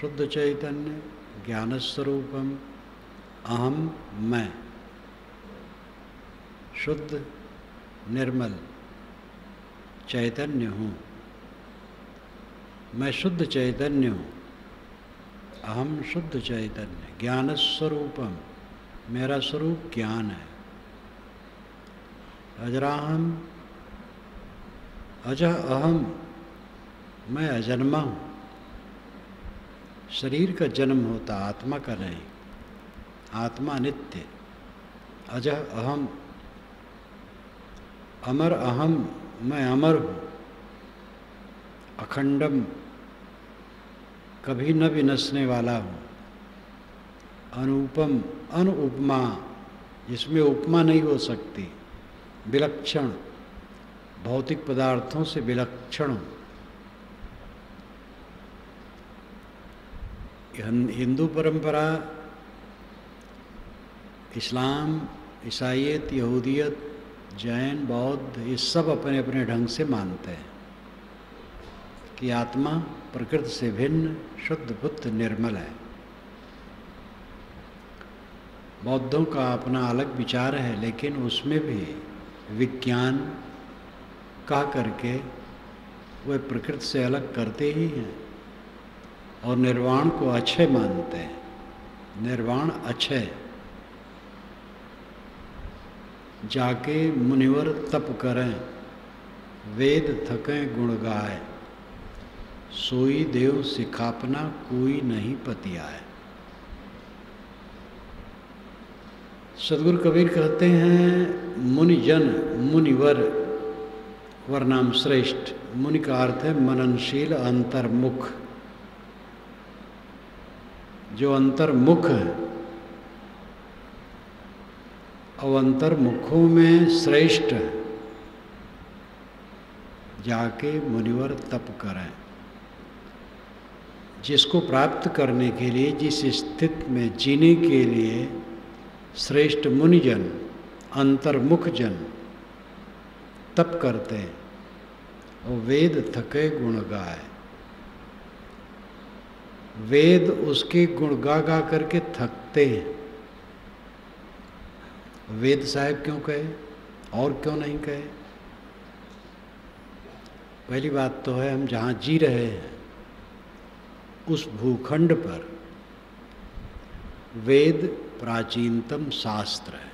शुद्ध चैतन्य ज्ञान स्वरूपम अहम मैं शुद्ध निर्मल चैतन्य हूँ। मैं शुद्ध चैतन्य हूँ। अहम शुद्ध चैतन्य ज्ञान स्वरूपम, मेरा स्वरूप ज्ञान है। अजराहम अजह अहम, मैं अजन्मा हूँ। शरीर का जन्म होता, आत्मा का नहीं। आत्मा नित्य। अजह अहम, अमर अहम, मैं अमर हूँ। अखंडम, कभी न विनशने वाला हूँ। अनुपम, अनुपमा, जिसमें उपमा नहीं हो सकती। विलक्षण, भौतिक पदार्थों से विलक्षण हूँ। हिंदू परंपरा, इस्लाम, ईसाईयत, यहूदियत, जैन, बौद्ध, ये सब अपने अपने ढंग से मानते हैं कि आत्मा प्रकृति से भिन्न, शुद्ध, बुद्ध, निर्मल है। बौद्धों का अपना अलग विचार है, लेकिन उसमें भी विज्ञान कह करके वे प्रकृति से अलग करते ही हैं और निर्वाण को अक्षय मानते हैं। निर्वाण अक्षय। जाके मुनिवर तप करें, वेद थकें गुण गाए, सोई देव सिखापना कोई नहीं पति आए। सदगुरु कबीर कहते हैं मुनिजन, मुनिवर, वरनाम श्रेष्ठ। मुनि का अर्थ है मननशील, अंतर्मुख। जो अंतर्मुख है, और अंतर्मुखों में श्रेष्ठ है। जाके मुनिवर तप करें। जिसको प्राप्त करने के लिए, जिस स्थिति में जीने के लिए श्रेष्ठ मुनिजन, अंतर्मुख जन तप करते हैं और वेद थके गुण गाए। वेद उसके गुण गा गा करके थकते हैं। वेद साहब क्यों कहे और क्यों नहीं कहे? पहली बात तो है, हम जहाँ जी रहे हैं उस भूखंड पर वेद प्राचीनतम शास्त्र है,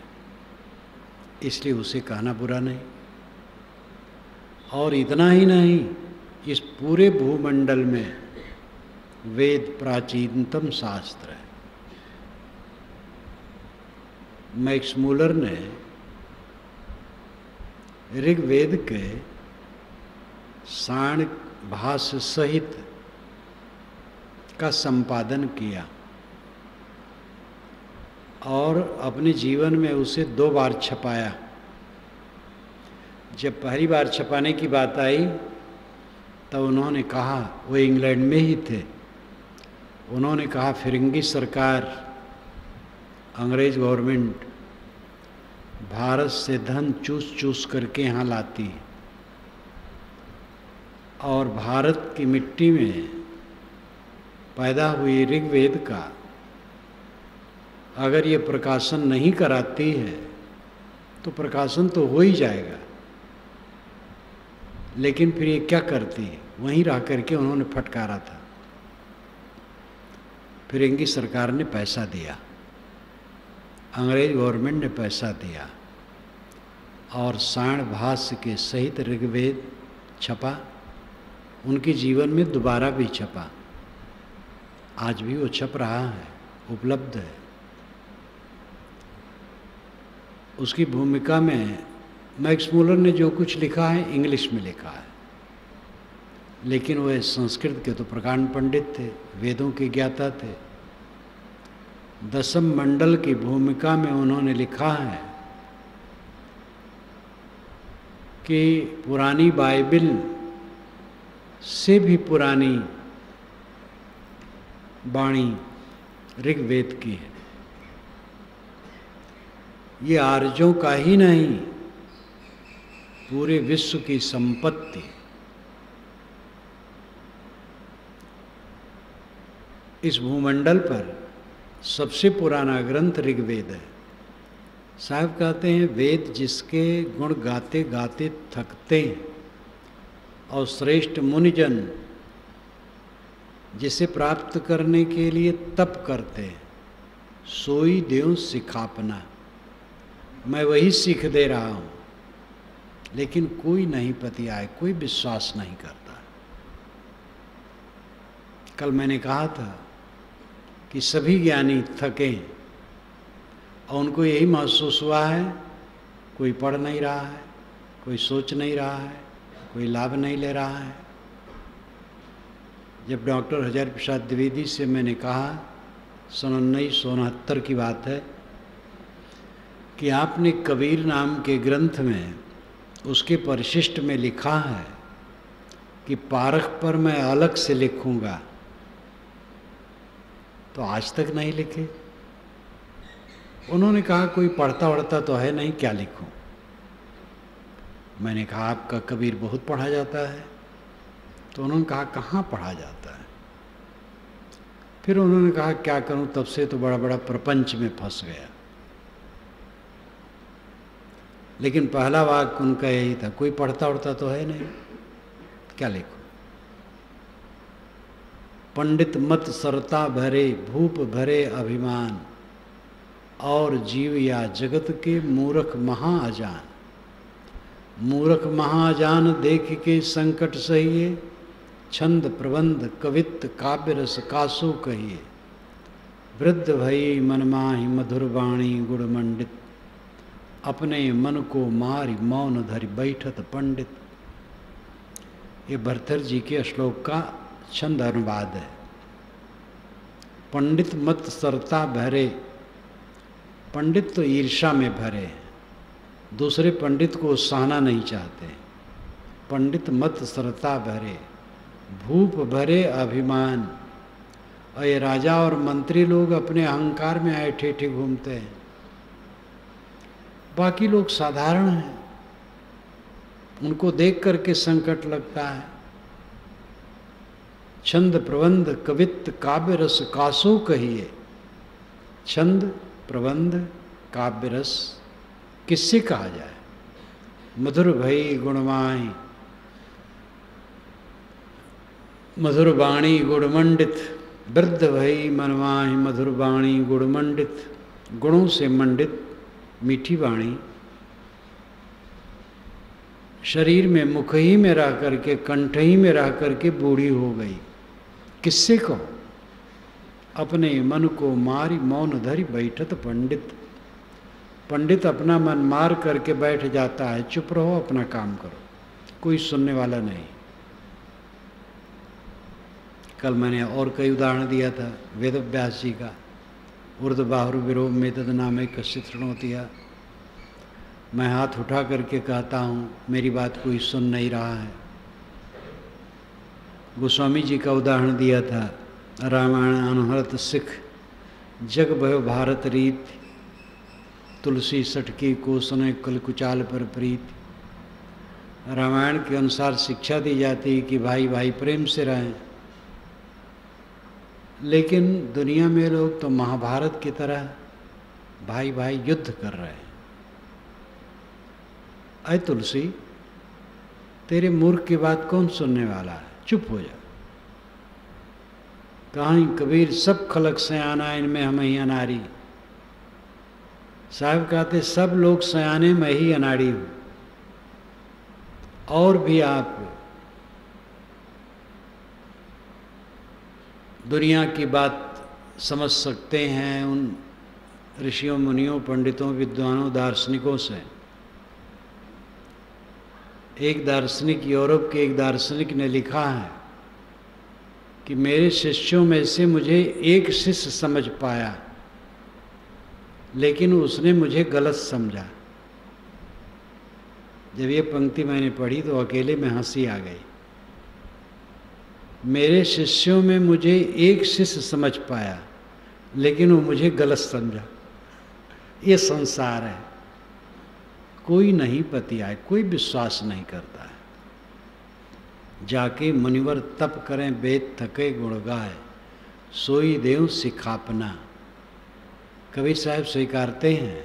इसलिए उसे कहना बुरा नहीं। और इतना ही नहीं, इस पूरे भूमंडल में वेद प्राचीनतम शास्त्र है। मैक्स मूलर ने ऋग्वेद के साण भाष्य सहित का संपादन किया और अपने जीवन में उसे 2 बार छपाया। जब पहली बार छपाने की बात आई तो उन्होंने कहा, वो इंग्लैंड में ही थे, उन्होंने कहा फिरंगी सरकार, अंग्रेज गवर्नमेंट भारत से धन चूस चूस करके यहाँ लाती है और भारत की मिट्टी में पैदा हुई ऋग्वेद का अगर ये प्रकाशन नहीं कराती है तो प्रकाशन तो हो ही जाएगा, लेकिन फिर ये क्या करती है? वहीं रह करके उन्होंने फटकारा था। फिरंगी सरकार ने पैसा दिया, अंग्रेज गवर्नमेंट ने पैसा दिया और साण भाष्य के सहित ऋग्वेद छपा। उनके जीवन में दोबारा भी छपा। आज भी वो छप रहा है, उपलब्ध है। उसकी भूमिका में मैक्स मूलर ने जो कुछ लिखा है इंग्लिश में लिखा है, लेकिन वह संस्कृत के तो प्रकांड पंडित थे, वेदों के ज्ञाता थे। दशम मंडल की भूमिका में उन्होंने लिखा है कि पुरानी बाइबिल से भी पुरानी वाणी ऋग्वेद की है। ये आर्यों का ही नहीं, पूरे विश्व की संपत्ति। इस भूमंडल पर सबसे पुराना ग्रंथ ऋग्वेद है। साहब कहते हैं वेद जिसके गुण गाते गाते थकते हैं और श्रेष्ठ मुनिजन जिसे प्राप्त करने के लिए तप करते हैं, सोई देव सिखापना। मैं वही सीख दे रहा हूँ, लेकिन कोई नहीं पति आए, कोई विश्वास नहीं करता। कल मैंने कहा था कि सभी ज्ञानी थके हैं और उनको यही महसूस हुआ है, कोई पढ़ नहीं रहा है, कोई सोच नहीं रहा है, कोई लाभ नहीं ले रहा है। जब डॉक्टर हजारी प्रसाद द्विवेदी से मैंने कहा, 1969 की बात है, कि आपने कबीर नाम के ग्रंथ में उसके परिशिष्ट में लिखा है कि पारख पर मैं अलग से लिखूंगा, तो आज तक नहीं लिखे। उन्होंने कहा कोई पढ़ता वढ़ता तो है नहीं, क्या लिखूं। मैंने कहा आपका कबीर बहुत पढ़ा जाता है। तो उन्होंने कहा कहाँ पढ़ा जाता है। फिर उन्होंने कहा क्या करूं, तब से तो बड़ा बड़ा प्रपंच में फंस गया। लेकिन पहला वाक्य उनका यही था, कोई पढ़ता उड़ता तो है नहीं, क्या लिखूं। पंडित मत सरता भरे भूप भरे अभिमान, और जीव या जगत के मूर्ख महा अजान। मूर्ख महा अजान देख के संकट सहिए, छंद प्रबंध कवित्त काव्य रस कासो कहिए। वृद्ध भई मन माहि मधुर वाणी गुण मंडित, अपने मन को मारि मौन धरि बैठत पंडित। ये भरथर जी के श्लोक का छंद अनुवाद है। पंडित मत सरता भरे, पंडित तो ईर्ष्या में भरे, दूसरे पंडित को सहना नहीं चाहते। पंडित मत सरता भरे भूप भरे अभिमान। और ये राजा और मंत्री लोग अपने अहंकार में आए ठेठे घूमते हैं, बाकी लोग साधारण हैं, उनको देख करके संकट लगता है। छंद प्रबंध कवित्त काव्य रस कासो कहिए। छंद प्रबंध काव्य रस किससे कहा जाए। मधुर भई गुणमाई मधुर वाणी गुणमंडित, वृद्ध भई मनमाहि मधुर वाणी गुणमंडित। गुणों से मंडित मीठी वाणी, शरीर में मुख ही में रह करके, कंठ ही में रह करके बूढ़ी हो गई। किससे कहो। अपने मन को मारी मौन धरि बैठत पंडित। पंडित अपना मन मार करके बैठ जाता है, चुप रहो अपना काम करो, कोई सुनने वाला नहीं। कल मैंने और कई उदाहरण दिया था वेद व्यास जी का। उर्द बाहुर विरोध में तद नामे कश्चित शृणोतिया। मैं हाथ उठा करके कहता हूँ, मेरी बात कोई सुन नहीं रहा है। गोस्वामी जी का उदाहरण दिया था, रामायण अनहरत सिख जग भयो भारत रीत, तुलसी सटकी को सुने कल कुचाल पर प्रीत। रामायण के अनुसार शिक्षा दी जाती है कि भाई भाई प्रेम से रहें, लेकिन दुनिया में लोग तो महाभारत की तरह भाई भाई युद्ध कर रहे हैं। अय तुलसी, तेरे मूर्ख की बात कौन सुनने वाला है, चुप हो जा। कहीं कबीर सब खलक सयाना इनमें हम ही अनारी। साहब कहते सब लोग सयाने में ही अनाड़ी हूँ। और भी आप दुनिया की बात समझ सकते हैं उन ऋषियों मुनियों पंडितों विद्वानों दार्शनिकों से। एक दार्शनिक, यूरोप के एक दार्शनिक ने लिखा है कि मेरे शिष्यों में से मुझे एक शिष्य समझ पाया, लेकिन उसने मुझे गलत समझा। जब ये पंक्ति मैंने पढ़ी तो अकेले में हंसी आ गई। मेरे शिष्यों में मुझे एक शिष्य समझ पाया, लेकिन वो मुझे गलत समझा। ये संसार है, कोई नहीं पति आए, कोई विश्वास नहीं करता है। जाके मुनिवर तप करें, वेद थके गुण गाए, सोई देव सिखापना। कबीर साहब स्वीकारते हैं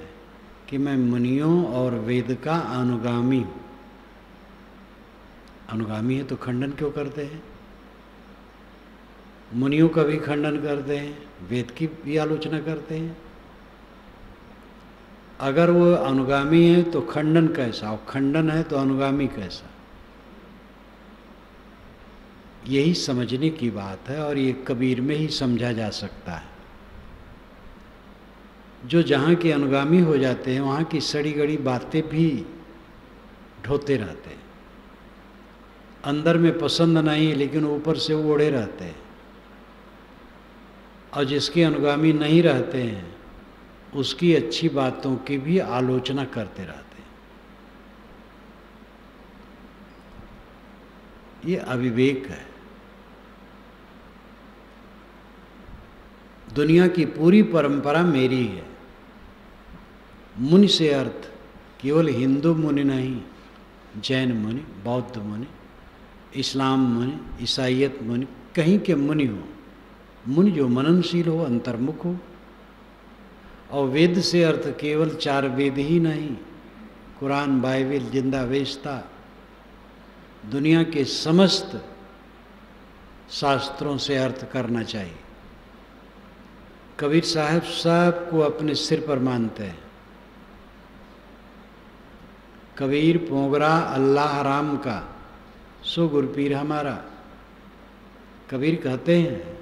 कि मैं मुनियों और वेद का अनुगामी हूँ। अनुगामी है तो खंडन क्यों करते हैं? मुनियों का भी खंडन करते हैं, वेद की भी आलोचना करते हैं। अगर वो अनुगामी है तो खंडन कैसा, और खंडन है तो अनुगामी कैसा? यही समझने की बात है और ये कबीर में ही समझा जा सकता है। जो जहाँ के अनुगामी हो जाते हैं वहाँ की सड़ी गड़ी बातें भी ढोते रहते हैं। अंदर में पसंद नहीं लेकिन ऊपर से ओढ़े रहते हैं। और जिसके अनुगामी नहीं रहते हैं उसकी अच्छी बातों की भी आलोचना करते रहते हैं। ये अविवेक है। दुनिया की पूरी परंपरा मेरी है। मुनि से अर्थ केवल हिंदू मुनि नहीं, जैन मुनि, बौद्ध मुनि, इस्लाम मुनि, ईसाइयत मुनि, कहीं के मुनि हो। मुनि जो मननशील हो, अंतर्मुख हो। और वेद से अर्थ केवल 4 वेद ही नहीं, कुरान, बाइबिल, जिंदा वेस्ता, दुनिया के समस्त शास्त्रों से अर्थ करना चाहिए। कबीर साहब सबको अपने सिर पर मानते हैं। कबीर पोगरा अल्लाह राम का, सो गुरपीर हमारा। कबीर कहते हैं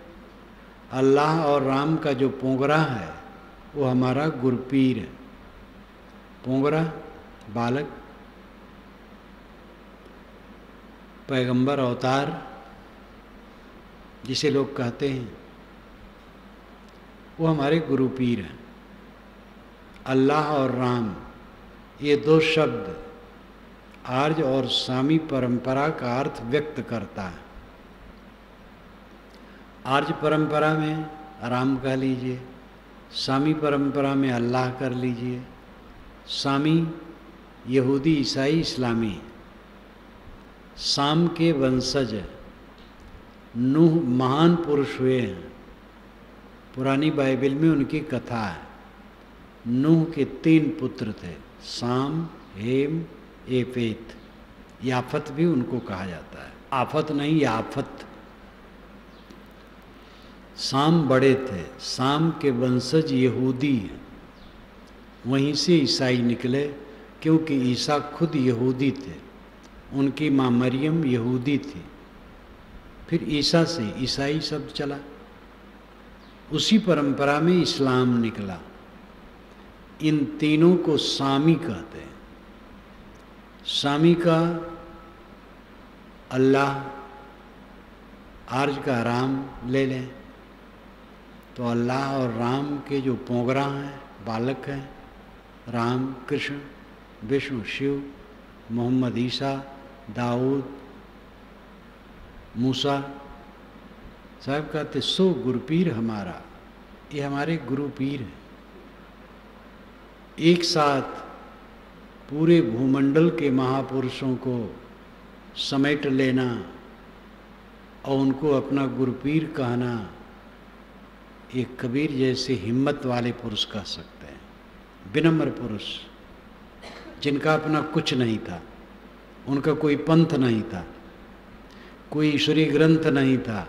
अल्लाह और राम का जो पोगरा है वो हमारा गुरपीर है। पोगरा बालक, पैगंबर अवतार जिसे लोग कहते हैं, वो हमारे गुरुपीर हैं। अल्लाह और राम ये 2 शब्द आर्य और सामी परंपरा का अर्थ व्यक्त करता है। आर्य परंपरा में राम कह लीजिए, सामी परंपरा में अल्लाह कर लीजिए। सामी यहूदी, ईसाई, इस्लामी। साम के वंशज नूह महान पुरुष हुए हैं। पुरानी बाइबल में उनकी कथा है। नूह के 3 पुत्र थे, साम, हेम, एपेत। याफत भी उनको कहा जाता है, आफत नहीं, याफत। साम बड़े थे। साम के वंशज यहूदी हैं। वहीं से ईसाई निकले, क्योंकि ईसा खुद यहूदी थे। उनकी माँ मरियम यहूदी थी। फिर ईसा से ईसाई शब्द चला। उसी परंपरा में इस्लाम निकला। इन तीनों को सामी कहते हैं। सामी का अल्लाह, आर्य का राम ले लें तो अल्लाह और राम के जो पोगरा हैं, बालक हैं, राम, कृष्ण, विष्णु, शिव, मोहम्मद, ईसा, दाऊद, मूसा। साहब कहते सो गुरुपीर हमारा, ये हमारे गुरुपीर हैं। एक साथ पूरे भूमंडल के महापुरुषों को समेट लेना और उनको अपना गुरुपीर कहना, एक कबीर जैसे हिम्मत वाले पुरुष कह सकते हैं। विनम्र पुरुष, जिनका अपना कुछ नहीं था, उनका कोई पंथ नहीं था, कोई ईश्वरीय ग्रंथ नहीं था,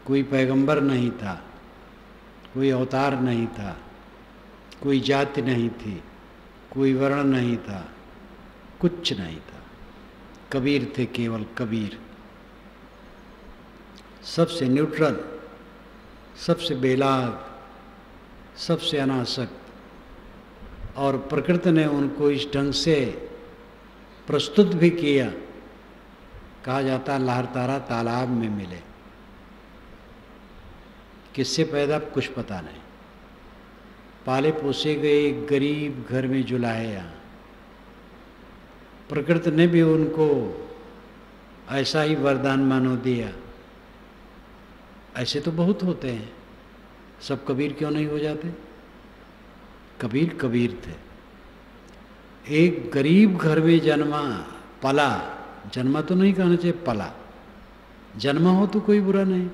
कोई पैगंबर नहीं था, कोई अवतार नहीं था, कोई जाति नहीं थी, कोई वर्ण नहीं था, कुछ नहीं था। कबीर थे, केवल कबीर। सबसे न्यूट्रल, सबसे बेलाग, सबसे अनासक्त। और प्रकृति ने उनको इस ढंग से प्रस्तुत भी किया। कहा जाता लहर तारा तालाब में मिले। किससे पैदा कुछ पता नहीं। पाले पोसे गए एक गरीब घर में जुलाए यहाँ। प्रकृति ने भी उनको ऐसा ही वरदान मानो दिया। ऐसे तो बहुत होते हैं, सब कबीर क्यों नहीं हो जाते? कबीर कबीर थे। एक गरीब घर में जन्मा, पला, जन्मा तो नहीं कहना चाहिए, पला। जन्मा हो तो कोई बुरा नहीं।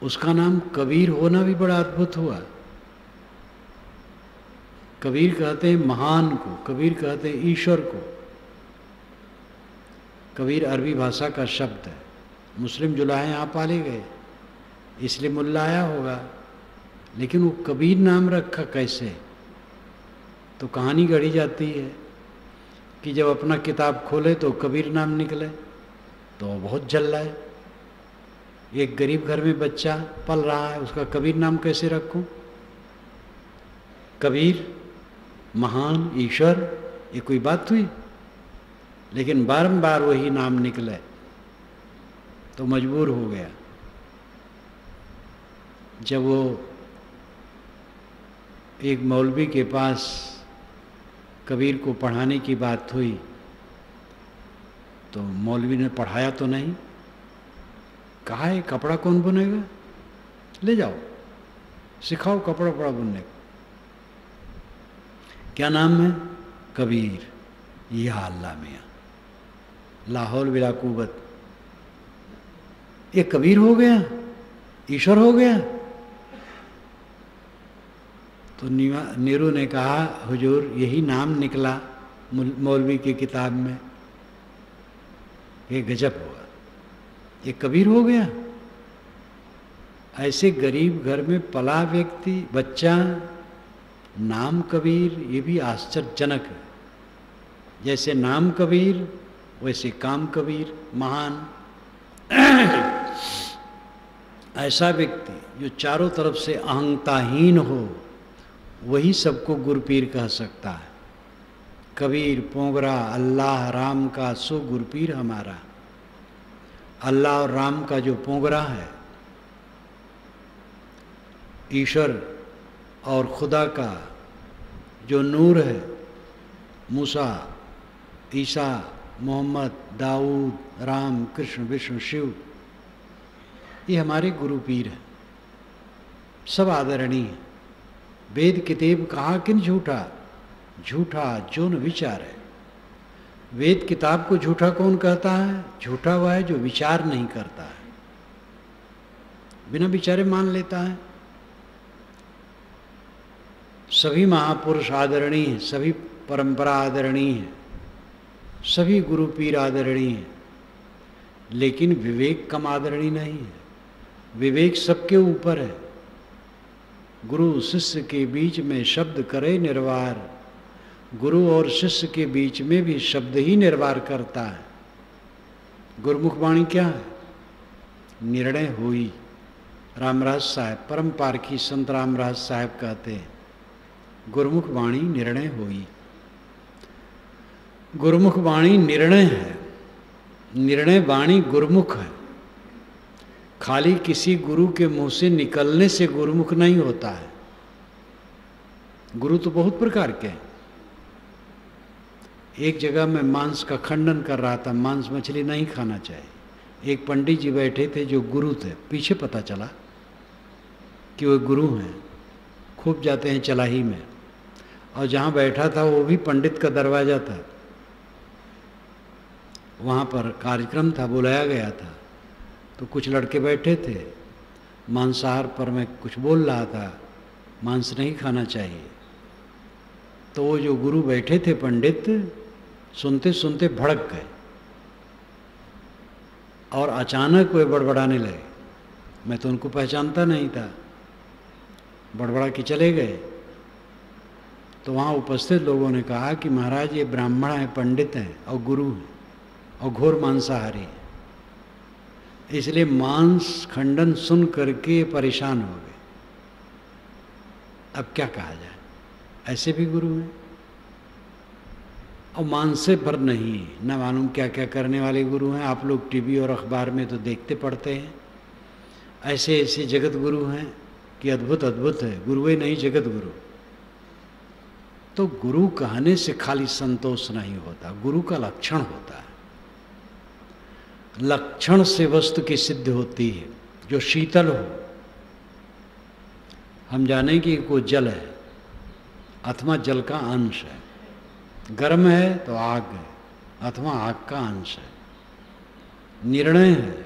उसका नाम कबीर होना भी बड़ा अद्भुत हुआ। कबीर कहते हैं महान को, कबीर कहते हैं ईश्वर को। कबीर अरबी भाषा का शब्द है। मुस्लिम जुलाहे यहाँ पाले गए इसलिए मुल्ला आया होगा, लेकिन वो कबीर नाम रखा कैसे? तो कहानी गढ़ी जाती है कि जब अपना किताब खोले तो कबीर नाम निकले तो बहुत जल रहा है। एक गरीब घर में बच्चा पल रहा है, उसका कबीर नाम कैसे रखूं? कबीर, महान, ईश्वर, ये कोई बात हुई? लेकिन बारंबार वही नाम निकले तो मजबूर हो गया। जब वो एक मौलवी के पास कबीर को पढ़ाने की बात हुई तो मौलवी ने पढ़ाया तो नहीं, कहा है कपड़ा कौन बुनेगा, ले जाओ सिखाओ कपड़ा बड़ा बुनने को। क्या नाम है? कबीर। या अल्लाह मियाँ, लाहौल बिला कुव्वत, ये कबीर हो गया, ईश्वर हो गया। तो नीरू ने कहा हुजूर यही नाम निकला मौलवी की किताब में, ये गजब हुआ, ये कबीर हो गया। ऐसे गरीब घर में पला व्यक्ति, बच्चा, नाम कबीर, ये भी आश्चर्यजनक है। जैसे नाम कबीर वैसे काम कबीर, महान। ऐसा व्यक्ति जो चारों तरफ से अहंताहीन हो वही सबको गुरपीर कह सकता है। कबीर पोंगरा अल्लाह राम का सो गुरपीर हमारा। अल्लाह और राम का जो पोंगरा है, ईश्वर और खुदा का जो नूर है, मूसा, ईसा, मोहम्मद, दाऊद, राम, कृष्ण, विष्णु, शिव, ये हमारे गुरु पीर हैं, सब आदरणीय हैं। वेद किताब कहा किन झूठा, झूठा जो न विचार है। वेद किताब को झूठा कौन कहता है? झूठा हुआ है जो विचार नहीं करता है, बिना विचारे मान लेता है। सभी महापुरुष आदरणीय हैं, सभी परंपरा आदरणीय है, सभी गुरु पीर आदरणीय हैं, लेकिन विवेक कम आदरणीय नहीं है। विवेक सबके ऊपर है। गुरु शिष्य के बीच में शब्द करे निर्वार, गुरु और शिष्य के बीच में भी शब्द ही निर्वार करता है। गुरुमुख वाणी क्या है? निर्णय हुई। रामराज साहब, परम पारखी संत रामराज साहब कहते हैं गुरुमुख वाणी निर्णय हुई। गुरुमुख वाणी निर्णय है, निर्णय वाणी गुरुमुख है। खाली किसी गुरु के मुंह से निकलने से गुरुमुख नहीं होता है। गुरु तो बहुत प्रकार के हैं। एक जगह मैं मांस का खंडन कर रहा था, मांस मछली नहीं खाना चाहिए। एक पंडित जी बैठे थे जो गुरु थे, पीछे पता चला कि वो गुरु हैं, खूब जाते हैं चलाही में। और जहाँ बैठा था वो भी पंडित का दरवाज़ा था, वहाँ पर कार्यक्रम था, बुलाया गया था। तो कुछ लड़के बैठे थे, मांसाहार पर मैं कुछ बोल रहा था, मांस नहीं खाना चाहिए। तो वो जो गुरु बैठे थे पंडित, सुनते सुनते भड़क गए और अचानक वे बड़बड़ाने लगे। मैं तो उनको पहचानता नहीं था, बड़बड़ा के चले गए। तो वहाँ उपस्थित लोगों ने कहा कि महाराज ये ब्राह्मण हैं, पंडित हैं और गुरु हैं और घोर मांसाहारी हैं, इसलिए मांस खंडन सुन करके परेशान हो गए। अब क्या कहा जाए, ऐसे भी गुरु हैं। और मांस से भर नहीं, न मालूम क्या क्या करने वाले गुरु हैं। आप लोग टीवी और अखबार में तो देखते पढ़ते हैं, ऐसे ऐसे जगत गुरु हैं कि अद्भुत अद्भुत है। गुरुए नहीं जगत गुरु। तो गुरु कहने से खाली संतोष नहीं होता, गुरु का लक्षण होता है। लक्षण से वस्तु की सिद्ध होती है। जो शीतल हो, हम जाने कि वो जल है अथवा जल का अंश है, गर्म है तो आग है अथवा आग का अंश है, निर्णय है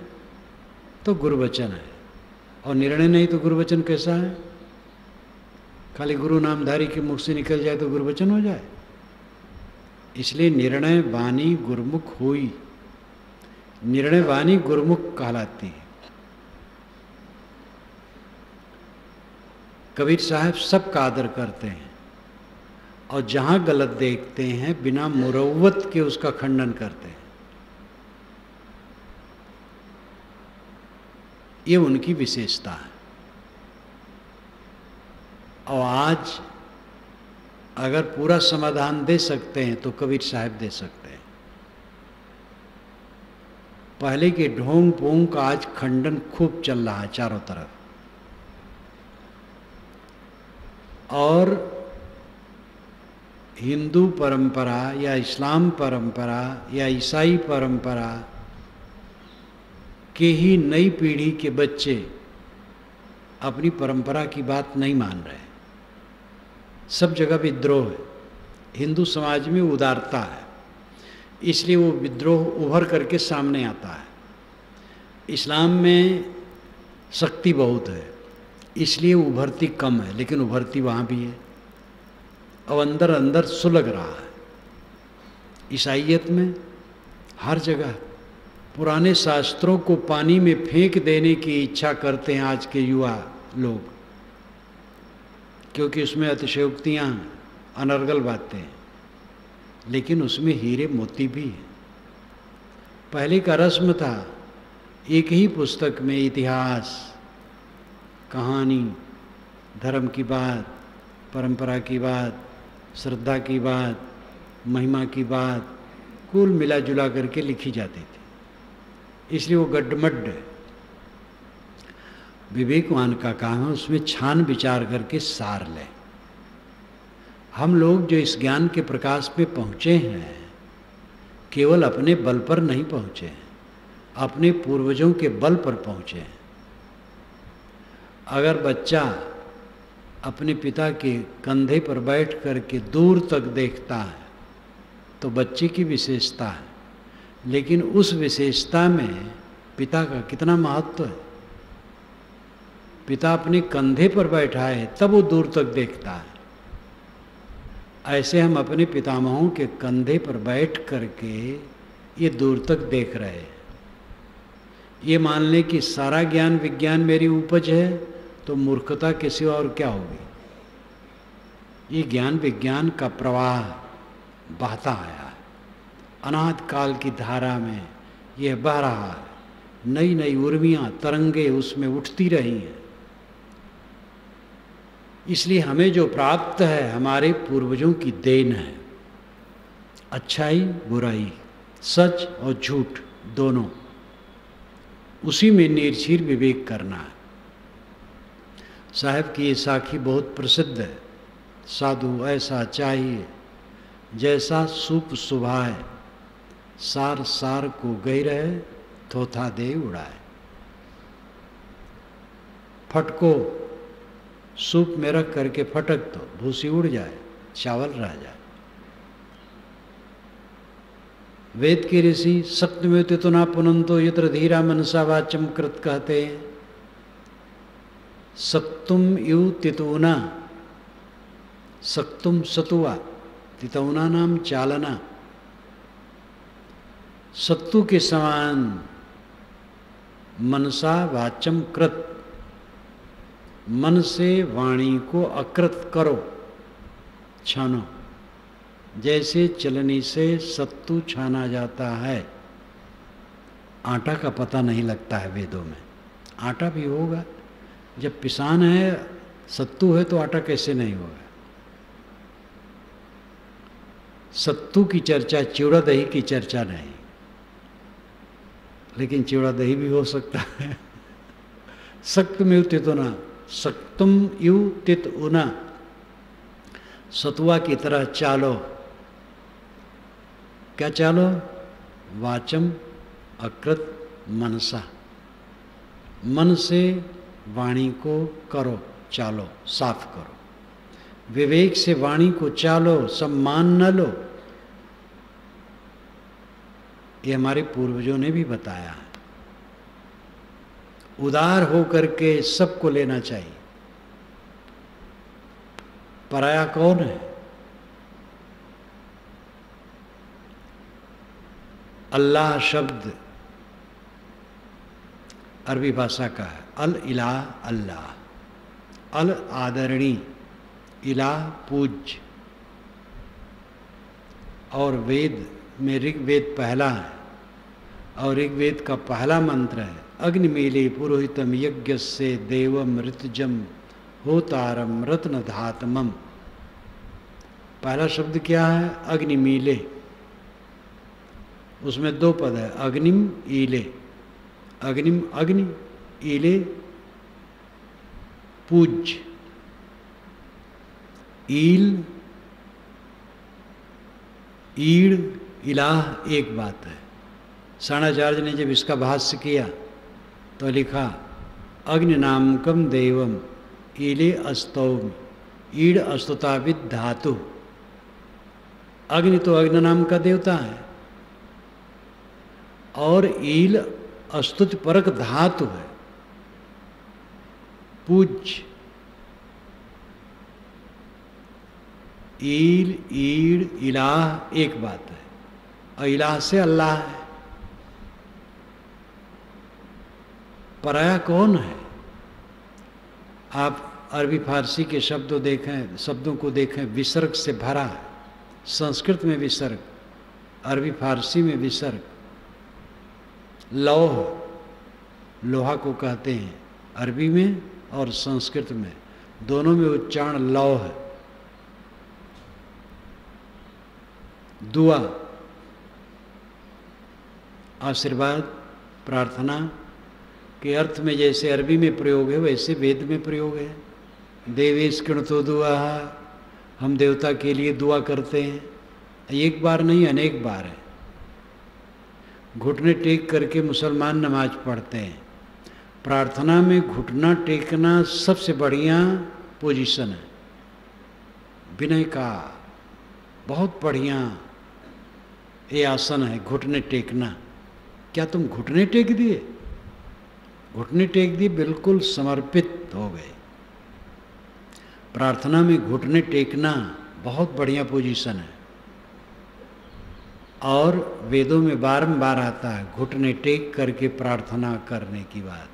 तो गुरुवचन है। और निर्णय नहीं तो गुरुवचन कैसा है? खाली गुरु नामधारी के मुख से निकल जाए तो गुरुवचन हो जाए? इसलिए निर्णय वाणी गुरुमुख हुई, निर्णय वाणी गुरुमुख कहलाती है। कबीर साहब सबका आदर करते हैं और जहाँ गलत देखते हैं बिना मुरव्वत के उसका खंडन करते हैं। ये उनकी विशेषता है। और आज अगर पूरा समाधान दे सकते हैं तो कबीर साहब दे सकते हैं। पहले के ढोंग पोंग का आज खंडन खूब चल रहा है चारों तरफ। और हिंदू परंपरा या इस्लाम परंपरा या ईसाई परंपरा के ही नई पीढ़ी के बच्चे अपनी परंपरा की बात नहीं मान रहे। सब जगह विद्रोह है। हिंदू समाज में उदारता है, इसलिए वो विद्रोह उभर करके सामने आता है। इस्लाम में शक्ति बहुत है, इसलिए उभरती कम है, लेकिन उभरती वहाँ भी है। अब अंदर अंदर सुलग रहा है। ईसाइयत में हर जगह पुराने शास्त्रों को पानी में फेंक देने की इच्छा करते हैं आज के युवा लोग, क्योंकि उसमें अतिशयोक्तियाँ, अनर्गल बातें, लेकिन उसमें हीरे मोती भी हैं। पहले का रस्म था एक ही पुस्तक में इतिहास, कहानी, धर्म की बात, परंपरा की बात, श्रद्धा की बात, महिमा की बात कुल मिला जुला करके लिखी जाती थी। इसलिए वो गड्ढमड्ढ है। विवेकवान का काम है उसमें छान विचार करके सार लें। हम लोग जो इस ज्ञान के प्रकाश में पहुँचे हैं, केवल अपने बल पर नहीं पहुँचे हैं, अपने पूर्वजों के बल पर पहुँचे हैं। अगर बच्चा अपने पिता के कंधे पर बैठ करके दूर तक देखता है तो बच्चे की विशेषता है, लेकिन उस विशेषता में पिता का कितना महत्व है। पिता अपने कंधे पर बैठा है तब वो दूर तक देखता है। ऐसे हम अपने पितामहों के कंधे पर बैठ करके ये दूर तक देख रहे हैं। ये मान लें कि सारा ज्ञान विज्ञान मेरी उपज है तो मूर्खता के सिवा और क्या होगी। ये ज्ञान विज्ञान का प्रवाह बहता आया है, अनाद काल की धारा में यह बह रहा है। नई नई उर्मियाँ, तरंगे उसमें उठती रही हैं। इसलिए हमें जो प्राप्त है हमारे पूर्वजों की देन है। अच्छाई बुराई, सच और झूठ दोनों, उसी में निर्छीर विवेक करना है। साहब की ये साखी बहुत प्रसिद्ध है। साधु ऐसा चाहिए जैसा सूप सुभाए, सार सार को गई रहे थोथा दे उड़ाए। फटको सूप में रख करके फटक दो, भूसी उड़ जाए, चावल रह जाए। वेद के ऋषि सत्यमेव तितुना पुनंतो यत्र धीरा मनसा वाचम कृत कहते हैं। सत्तुम यु तितुना, सक्तुम सतुआ, तितौना नाम चालना। सत्तु के समान मनसा वाचम कृत, मन से वाणी को अकृत करो, छानो। जैसे चलनी से सत्तू छाना जाता है। आटा का पता नहीं लगता है वेदों में। आटा भी होगा, जब पिसान है, सत्तू है तो आटा कैसे नहीं होगा। सत्तू की चर्चा, चिवड़ा दही की चर्चा नहीं, लेकिन चिवड़ा दही भी हो सकता है। सक्तमेव तितुना, सक्तुम यु तितुना, सतुआ की तरह चालो। क्या चालो? वाचम अकृत मनसा, मन से वाणी को करो, चालो, साफ करो। विवेक से वाणी को चालो, सम्मान न लो। ये हमारे पूर्वजों ने भी बताया है। उदार हो करके सबको लेना चाहिए। पराया कौन है? अल्लाह शब्द अरबी भाषा का है। अल इलाह अल्लाह, अल आदरणी, इलाह पूज्य। और वेद में ऋग्वेद पहला है और ऋग्वेद का पहला मंत्र है अग्निमीले पुरोहितम यज्ञ से देवम ऋतजम होतारम रत्न धातमम। पहला शब्द क्या है? अग्निमीले। उसमें दो पद है, अग्निम ईले। अग्निम अग्नि, ईले पूज्य। ईल ईड़ इलाह एक बात है। साणाचार्य ने जब इसका भाष्य किया तो लिखा अग्नि नामकम देवम ईले अस्तौम ईड़ अस्तुताविद धातु। अग्नि तो अग्नि नाम का देवता है और ईल अस्तुत परक धातु है, पूज्य। ईल ईड़ इलाह एक बात है और इलाह से अल्लाह है। पराया कौन है? आप अरबी फारसी के शब्दों को देखें, विसर्ग से भरा है। संस्कृत में विसर्ग, अरबी फारसी में विसर्ग। लौह, लोहा को कहते हैं अरबी में और संस्कृत में, दोनों में उच्चारण लौह है। दुआ, आशीर्वाद, प्रार्थना के अर्थ में जैसे अरबी में प्रयोग है वैसे वेद में प्रयोग है। देवेश किणतो दुआ, हम देवता के लिए दुआ करते हैं। एक बार नहीं, अनेक बार है। घुटने टेक करके मुसलमान नमाज पढ़ते हैं। प्रार्थना में घुटना टेकना सबसे बढ़िया पोजीशन है, विनय का बहुत बढ़िया ये आसन है घुटने टेकना। क्या तुम घुटने टेक दिए? घुटने टेक दिए, बिल्कुल समर्पित हो गए। प्रार्थना में घुटने टेकना बहुत बढ़िया पोजीशन है और वेदों में बारंबार आता है घुटने टेक करके प्रार्थना करने की बात।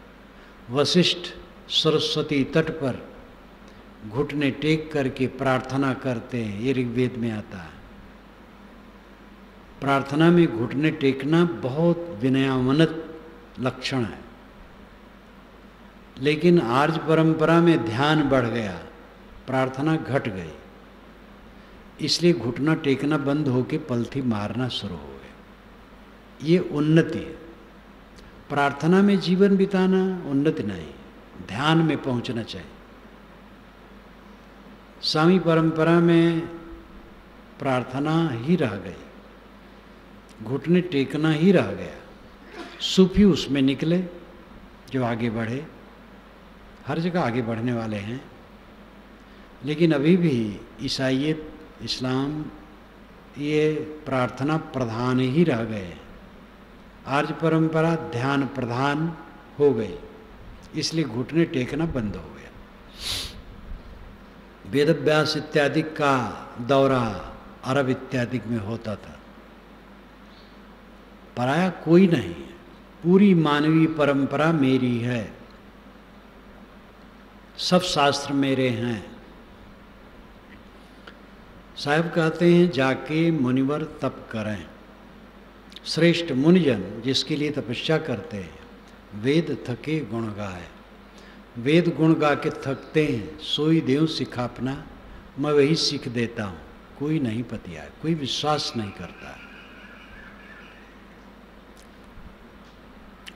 वशिष्ठ सरस्वती तट पर घुटने टेक करके प्रार्थना करते हैं, ये ऋग्वेद में आता है। प्रार्थना में घुटने टेकना बहुत विनयावनत लक्षण है। लेकिन आर्य परंपरा में ध्यान बढ़ गया, प्रार्थना घट गई, इसलिए घुटना टेकना बंद होके पलथी मारना शुरू हो गए। ये उन्नति है। प्रार्थना में जीवन बिताना उन्नति नहीं, ध्यान में पहुंचना चाहिए। स्वामी परंपरा में प्रार्थना ही रह गई, घुटने टेकना ही रह गया। सूफी उसमें निकले जो आगे बढ़े, हर जगह आगे बढ़ने वाले हैं। लेकिन अभी भी ईसाईयत, इस्लाम ये प्रार्थना प्रधान ही रह गए। आर्य परंपरा ध्यान प्रधान हो गई, इसलिए घुटने टेकना बंद हो गया। वेदव्यास इत्यादि का दौरा अरब इत्यादि में होता था। पराया कोई नहीं है, पूरी मानवीय परंपरा मेरी है, सब शास्त्र मेरे हैं। साहब कहते हैं जाके मुनिवर तप करें। श्रेष्ठ मुनिजन जिसके लिए तपस्या करते हैं, वेद थके गुण गाए। वेद गुण गा के थकते हैं, सोई देव सिखापना, मैं वही सीख देता हूँ। कोई नहीं पतिया, कोई विश्वास नहीं करता।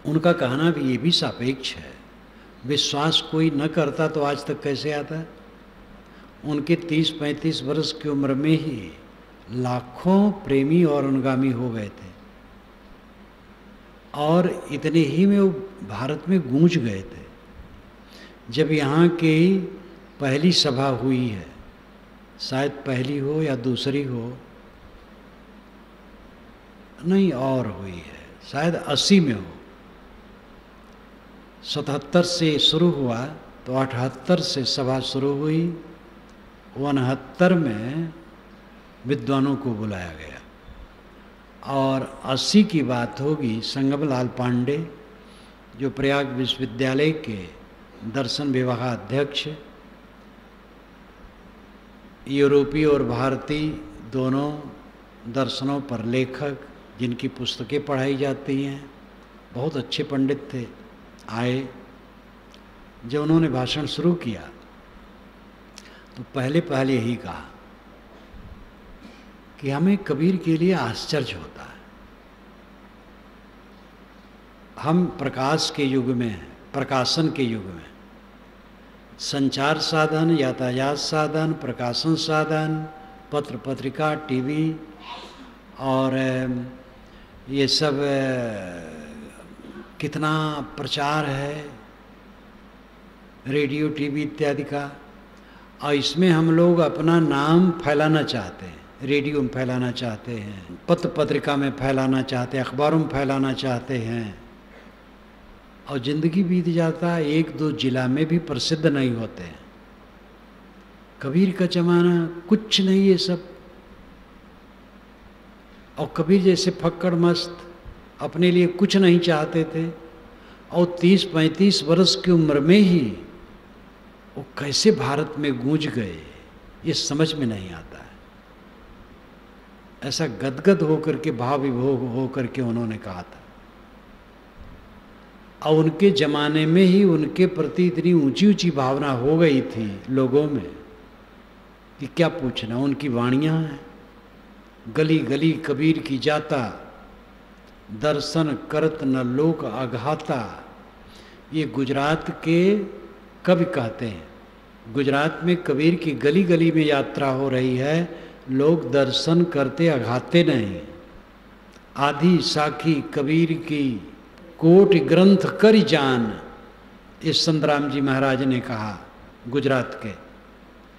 उनका कहना भी ये भी सापेक्ष है। विश्वास कोई न करता तो आज तक कैसे आता? उनके 30-35 वर्ष की उम्र में ही लाखों प्रेमी और अनुगामी हो गए थे और इतने ही में वो भारत में गूंज गए थे। जब यहाँ की पहली सभा हुई है, शायद पहली हो या दूसरी हो, नहीं और हुई है, शायद 80 में हो, 77 से शुरू हुआ तो 78 से सभा शुरू हुई, 69 में विद्वानों को बुलाया गया और 80 की बात होगी संगमलाल पांडे जो प्रयाग विश्वविद्यालय के दर्शन विभागाध्यक्ष, यूरोपीय और भारतीय दोनों दर्शनों पर लेखक जिनकी पुस्तकें पढ़ाई जाती हैं, बहुत अच्छे पंडित थे, आए। जब उन्होंने भाषण शुरू किया तो पहले यही कहा कि हमें कबीर के लिए आश्चर्य होता है। हम प्रकाश के युग में हैं, प्रकाशन के युग में, संचार साधन, यातायात साधन, प्रकाशन साधन, पत्र पत्रिका, टीवी और ये सब कितना प्रचार है, रेडियो टीवी इत्यादि का, और इसमें हम लोग अपना नाम फैलाना चाहते हैं, रेडियो में फैलाना चाहते हैं, पत्र पत्रिका में फैलाना चाहते हैं, अखबारों में फैलाना चाहते हैं, और ज़िंदगी बीत जाता है, 1-2 जिला में भी प्रसिद्ध नहीं होते हैं। कबीर का जमाना कुछ नहीं ये सब। और कबीर जैसे फक्कड़ मस्त अपने लिए कुछ नहीं चाहते थे और 30-35 वर्ष की उम्र में ही वो कैसे भारत में गूंज गए ये समझ में नहीं आता है। ऐसा गदगद होकर के, भाव विभोग होकर के उन्होंने कहा था। और उनके ज़माने में ही उनके प्रति इतनी ऊंची ऊंची भावना हो गई थी लोगों में कि क्या पूछना। उनकी वाणियाँ हैं, गली गली कबीर की जाता, दर्शन करत न लोक अघाता। ये गुजरात के कवि कहते हैं। गुजरात में कबीर की गली गली में यात्रा हो रही है, लोग दर्शन करते अघाते नहीं। आधी साखी कबीर की कोटि ग्रंथ करि जान, इस संतराम जी महाराज ने कहा गुजरात के।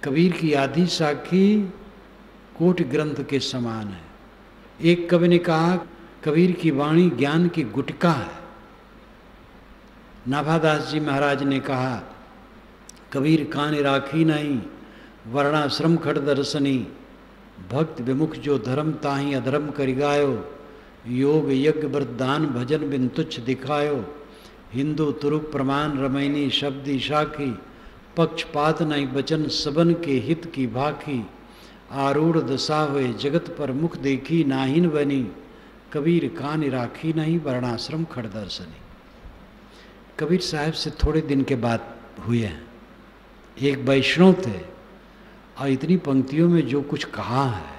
कबीर की आधी साखी कोटि ग्रंथ के समान है। एक कवि ने कहा कबीर की वाणी ज्ञान की गुटका है। नाभादास जी महाराज ने कहा कबीर कान राखी नहीं, वर्णाश्रम खड़ दर्शनी, भक्त विमुख जो धर्म ताही अधर्म करि गायो, योग यज्ञ व्रत दान भजन बिन तुच्छ दिखायो, हिंदू तुरुक प्रमाण रमैनी शब्दी शाखी, पक्षपात नहीं बचन सबन के हित की भाखी, आरूढ़ दशा हुए जगत पर मुख देखी नाहिन बनी, कबीर कान राखी नहीं वर्णाश्रम खड़ दर्शनी। कबीर साहब से थोड़े दिन के बाद हुए हैं। एक वैष्णव थे और इतनी पंक्तियों में जो कुछ कहा है,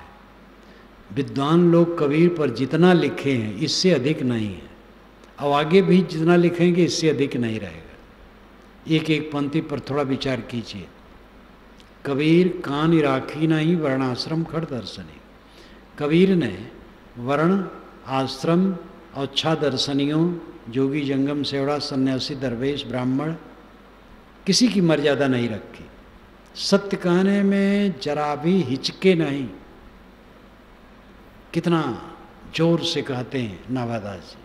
विद्वान लोग कबीर पर जितना लिखे हैं इससे अधिक नहीं है, और आगे भी जितना लिखेंगे इससे अधिक नहीं रहेगा। एक एक पंक्ति पर थोड़ा विचार कीजिए। कबीर कान राखी नहीं वर्णाश्रम खड़ दर्शनी। कबीर ने वर्ण, आश्रम और 6 दर्शनियों, जोगी, जंगम, सेवड़ा, सन्यासी, दरवेश, ब्राह्मण, किसी की मर्यादा नहीं रखी। सत्य कहने में जरा भी हिचके नहीं। कितना जोर से कहते हैं नाभादास जी।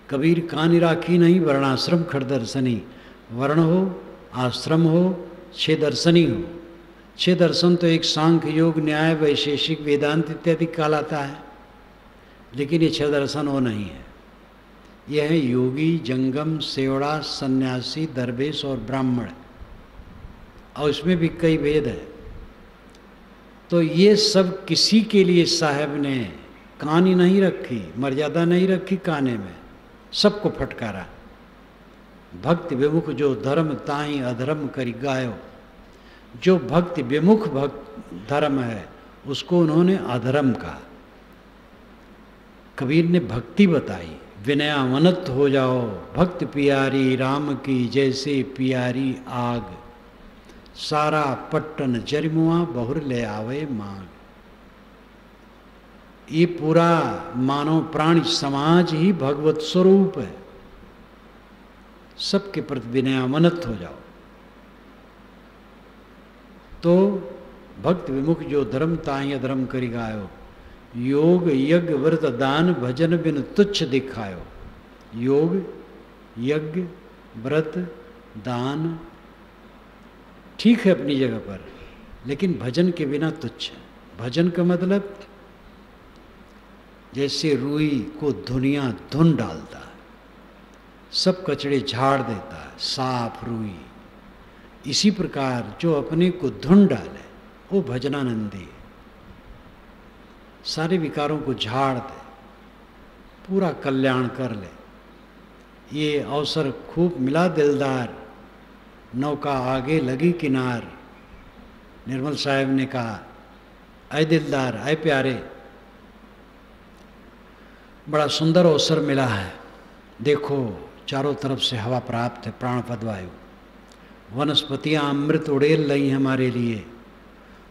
कबीर कान राखी नहीं वर्णाश्रम खड़ दर्शनी। वर्ण हो, आश्रम हो, 6 दर्शनी हो। 6 दर्शन तो एक सांख्य, योग, न्याय, वैशेषिक, वेदांत इत्यादि कहलाता है, लेकिन ये 6 दर्शन वो नहीं है। यह है योगी, जंगम, सेवड़ा, सन्यासी, दरवेश और ब्राह्मण, और इसमें भी कई भेद है। तो ये सब किसी के लिए साहब ने कानी नहीं रखी, मर्यादा नहीं रखी काने में, सबको फटकारा। भक्ति विमुख जो धर्म ताही अधर्म करि गायो। जो भक्ति विमुख धर्म है उसको उन्होंने अधर्म कहा। कबीर ने भक्ति बताई, विनयावनत हो जाओ, भक्त पियारी राम की जैसे पियारी आग, सारा पट्टन जरिमुआ बहुर ले आवे मांग। ये पूरा मानव प्राणी समाज ही भगवत स्वरूप है। सबके प्रति विनयावनत हो जाओ। तो भक्त विमुख जो धर्म ताही अधर्म करि गायो, योग यज्ञ व्रत दान भजन बिन तुच्छ दिखायो। योग यज्ञ, व्रत, दान ठीक है अपनी जगह पर, लेकिन भजन के बिना तुच्छ है। भजन का मतलब जैसे रुई को धुनिया धुन डालता है, सब कचड़े झाड़ देता है, साफ रुई, इसी प्रकार जो अपने को धुन डाले वो भजनानंदी है। सारे विकारों को झाड़ दे, पूरा कल्याण कर ले। ये अवसर खूब मिला दिलदार, नौका आगे लगी किनार। निर्मल साहब ने कहा, ऐ दिलदार, ऐ प्यारे, बड़ा सुंदर अवसर मिला है। देखो चारों तरफ से हवा प्राप्त है, प्राणपद वायु, वनस्पतियाँ अमृत उड़ेल रही हमारे लिए,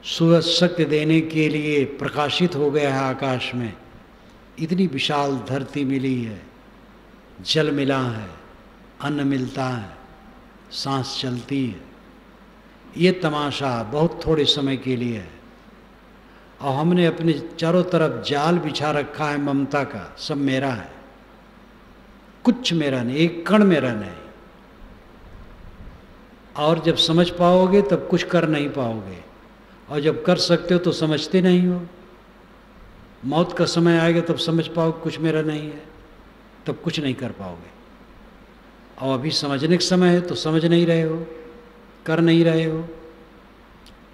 सूरज शक्ति देने के लिए प्रकाशित हो गया है आकाश में, इतनी विशाल धरती मिली है, जल मिला है, अन्न मिलता है, सांस चलती है। ये तमाशा बहुत थोड़े समय के लिए है, और हमने अपने चारों तरफ जाल बिछा रखा है ममता का, सब मेरा है, कुछ मेरा नहीं, एक कण मेरा नहीं। और जब समझ पाओगे तब कुछ कर नहीं पाओगे, और जब कर सकते हो तो समझते नहीं हो। मौत का समय आएगा तब समझ पाओगे कुछ मेरा नहीं है, तब कुछ नहीं कर पाओगे। और अभी समझने का समय है तो समझ नहीं रहे हो, कर नहीं रहे हो,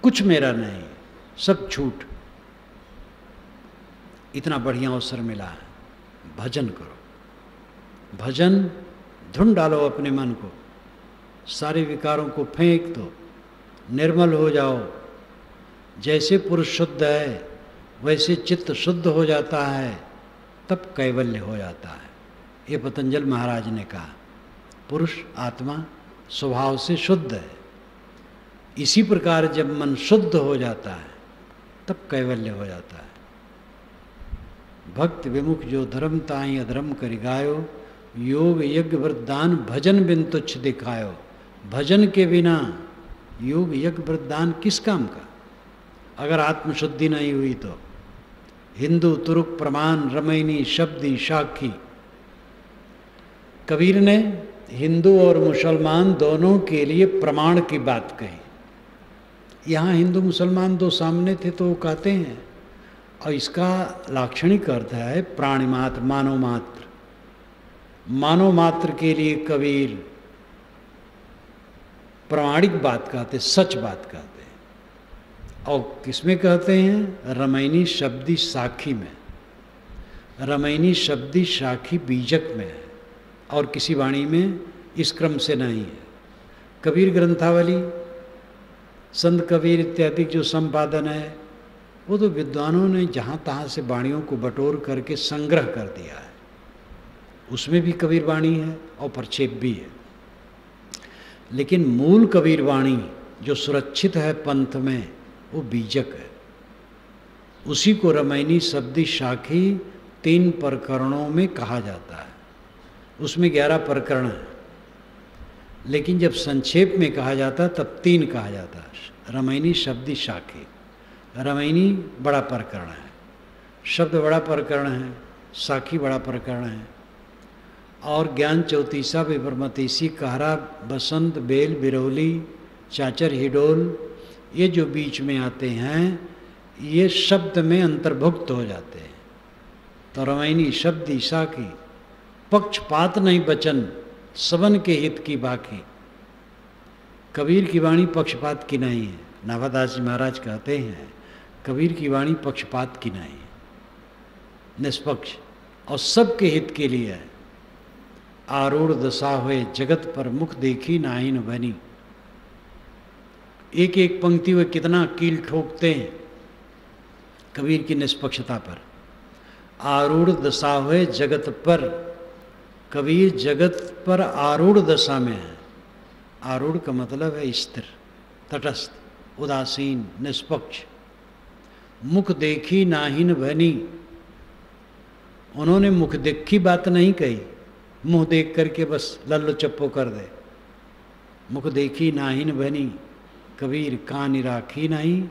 कुछ मेरा नहीं, सब झूठ। इतना बढ़िया अवसर मिला है, भजन करो। भजन, धुन डालो अपने मन को, सारे विकारों को फेंक दो, निर्मल हो जाओ। जैसे पुरुष शुद्ध है वैसे चित्त शुद्ध हो जाता है, तब कैवल्य हो जाता है। ये पतंजल महाराज ने कहा, पुरुष आत्मा स्वभाव से शुद्ध है। इसी प्रकार जब मन शुद्ध हो जाता है तब कैवल्य हो जाता है। भक्त विमुख जो धर्म ताई अधर्म करि गायो, योग यज्ञ व्रत दान भजन बिन तुच्छ दिखायो। भजन के बिना योग यज्ञ व्रत दान किस काम का, अगर आत्मशुद्धि नहीं हुई तो। हिंदू तुरुक प्रमाण रमैनी शब्दी साखी। कबीर ने हिंदू और मुसलमान दोनों के लिए प्रमाण की बात कही। यहाँ हिंदू मुसलमान दो सामने थे तो वो कहते हैं, और इसका लाक्षणिक अर्थ है प्राणी मात्र, मानव मात्र। मानव मात्र के लिए कबीर प्रामाणिक बात कहते, सच बात कहते हैं। और किसमें कहते हैं? रमैनी शब्दी साखी में। रमैनी शब्दी साखी बीजक में है, और किसी वाणी में इस क्रम से नहीं है। कबीर ग्रंथावली, संत कबीर इत्यादि जो संपादन है, वो तो विद्वानों ने जहाँ तहाँ से वाणियों को बटोर करके संग्रह कर दिया है। उसमें भी कबीर वाणी है और प्रक्षेप भी है, लेकिन मूल कबीर वाणी जो सुरक्षित है पंथ में, वो बीजक है। उसी को रमैनी शब्दी साखी 3 प्रकरणों में कहा जाता है। उसमें 11 प्रकरण हैं, लेकिन जब संक्षेप में कहा जाता तब 3 कहा जाता है। रमैनी शब्दी साखी, रमैनी बड़ा प्रकरण है, शब्द बड़ा प्रकरण है, साखी बड़ा प्रकरण है। और ज्ञान चौतीसा, विप्रमतीसी, कहरा, बसंत, बेल, बिरौली, चाचर, हिडोल, ये जो बीच में आते हैं, ये शब्द में अंतर्भुक्त हो जाते हैं। तो रमैनी शब्दी साखी, पक्षपात नहीं बचन, सबन के हित की बाकी। कबीर की वाणी पक्षपात की नहीं है। नाभादास जी महाराज कहते हैं, कबीर की वाणी पक्षपात की नहीं, निष्पक्ष और सबके हित के लिए है। आरूढ़ दशा हुए जगत पर, मुख देखी नाहिन बनी। एक एक पंक्ति में कितना कील ठोकते हैं कबीर की निष्पक्षता पर। आरूढ़ दशा हुए जगत पर, कबीर जगत पर आरूढ़ दशा में है। आरूढ़ का मतलब है स्थिर, तटस्थ, उदासीन, निष्पक्ष। मुख देखी नाहिन बनी, उन्होंने मुख देखी बात नहीं कही, मुंह देख करके बस लल्लो चप्पो कर दे। मुख देखी नाहिन बनी, कबीर कान राखी नहीं,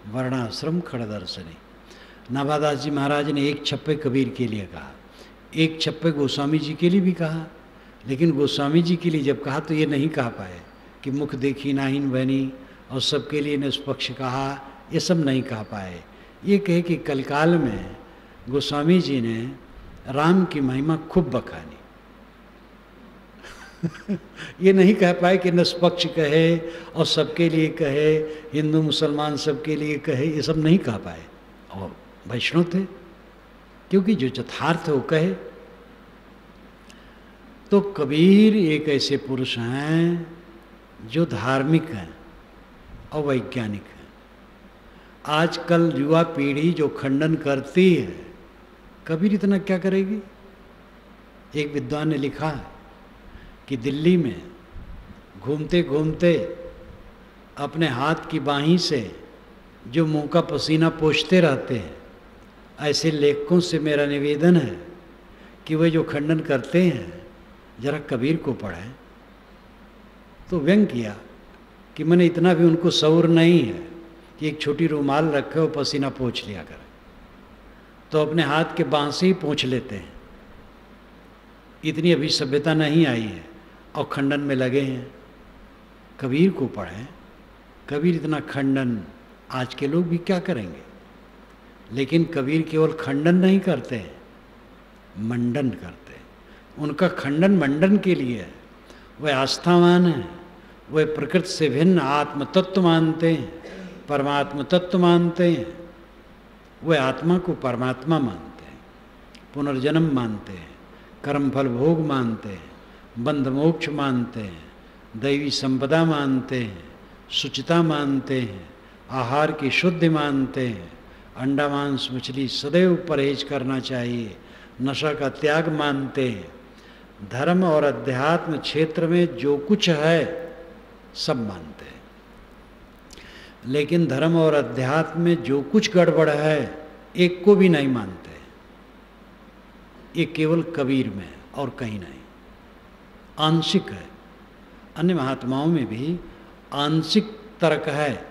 वर्णाश्रम खड़दर्शनी। नाभादास जी महाराज ने एक छप्पे कबीर के लिए कहा, एक छप्पे गोस्वामी जी के लिए भी कहा, लेकिन गोस्वामी जी के लिए जब कहा तो ये नहीं कह पाए कि मुख देखी नाहिन बनी और सबके लिए निष्पक्ष कहा, ये सब नहीं कह पाए। ये कहे कि कलकाल में गोस्वामी जी ने राम की महिमा खूब बखानी। ये नहीं कह पाए कि निष्पक्ष कहे और सबके लिए कहे, हिंदू मुसलमान सबके लिए कहे, ये सब नहीं कह पाए। और वैष्णव थे, क्योंकि जो यथार्थ है वो कहे। तो कबीर एक ऐसे पुरुष हैं जो धार्मिक हैं और वैज्ञानिक हैं। आजकल युवा पीढ़ी जो खंडन करती है, कबीर इतना क्या करेगी। एक विद्वान ने लिखा है कि दिल्ली में घूमते घूमते अपने हाथ की बाहीं से जो मुंह का पसीना पोंछते रहते हैं, ऐसे लेखकों से मेरा निवेदन है कि वे जो खंडन करते हैं जरा कबीर को पढ़ें। तो व्यंग किया कि मैंने इतना भी उनको शऊर नहीं है कि एक छोटी रुमाल रखे और पसीना पोंछ लिया करें, तो अपने हाथ के बांह से ही पोंछ लेते हैं। इतनी अभी सभ्यता नहीं आई है और खंडन में लगे हैं। कबीर को पढ़ें। कबीर इतना खंडन, आज के लोग भी क्या करेंगे। लेकिन कबीर केवल खंडन नहीं करते हैं, मंडन करते हैं। उनका खंडन मंडन के लिए है। वे आस्थावान हैं, वे प्रकृति से भिन्न आत्म तत्व मानते हैं, परमात्म तत्व मानते हैं। वे आत्मा को परमात्मा मानते हैं, पुनर्जन्म मानते हैं, कर्मफल भोग मानते हैं, बंध मोक्ष मानते हैं, दैवी संपदा मानते हैं, शुचिता मानते हैं, आहार की शुद्धि मानते हैं, अंडा मांस मछली सदैव परहेज करना चाहिए, नशा का त्याग मानते हैं। धर्म और अध्यात्म क्षेत्र में जो कुछ है सब मानते हैं। लेकिन धर्म और अध्यात्म में जो कुछ गड़बड़ है एक को भी नहीं मानते। ये केवल कबीर में है और कहीं नहीं। आंशिक है। अन्य महात्माओं में भी आंशिक तर्क है,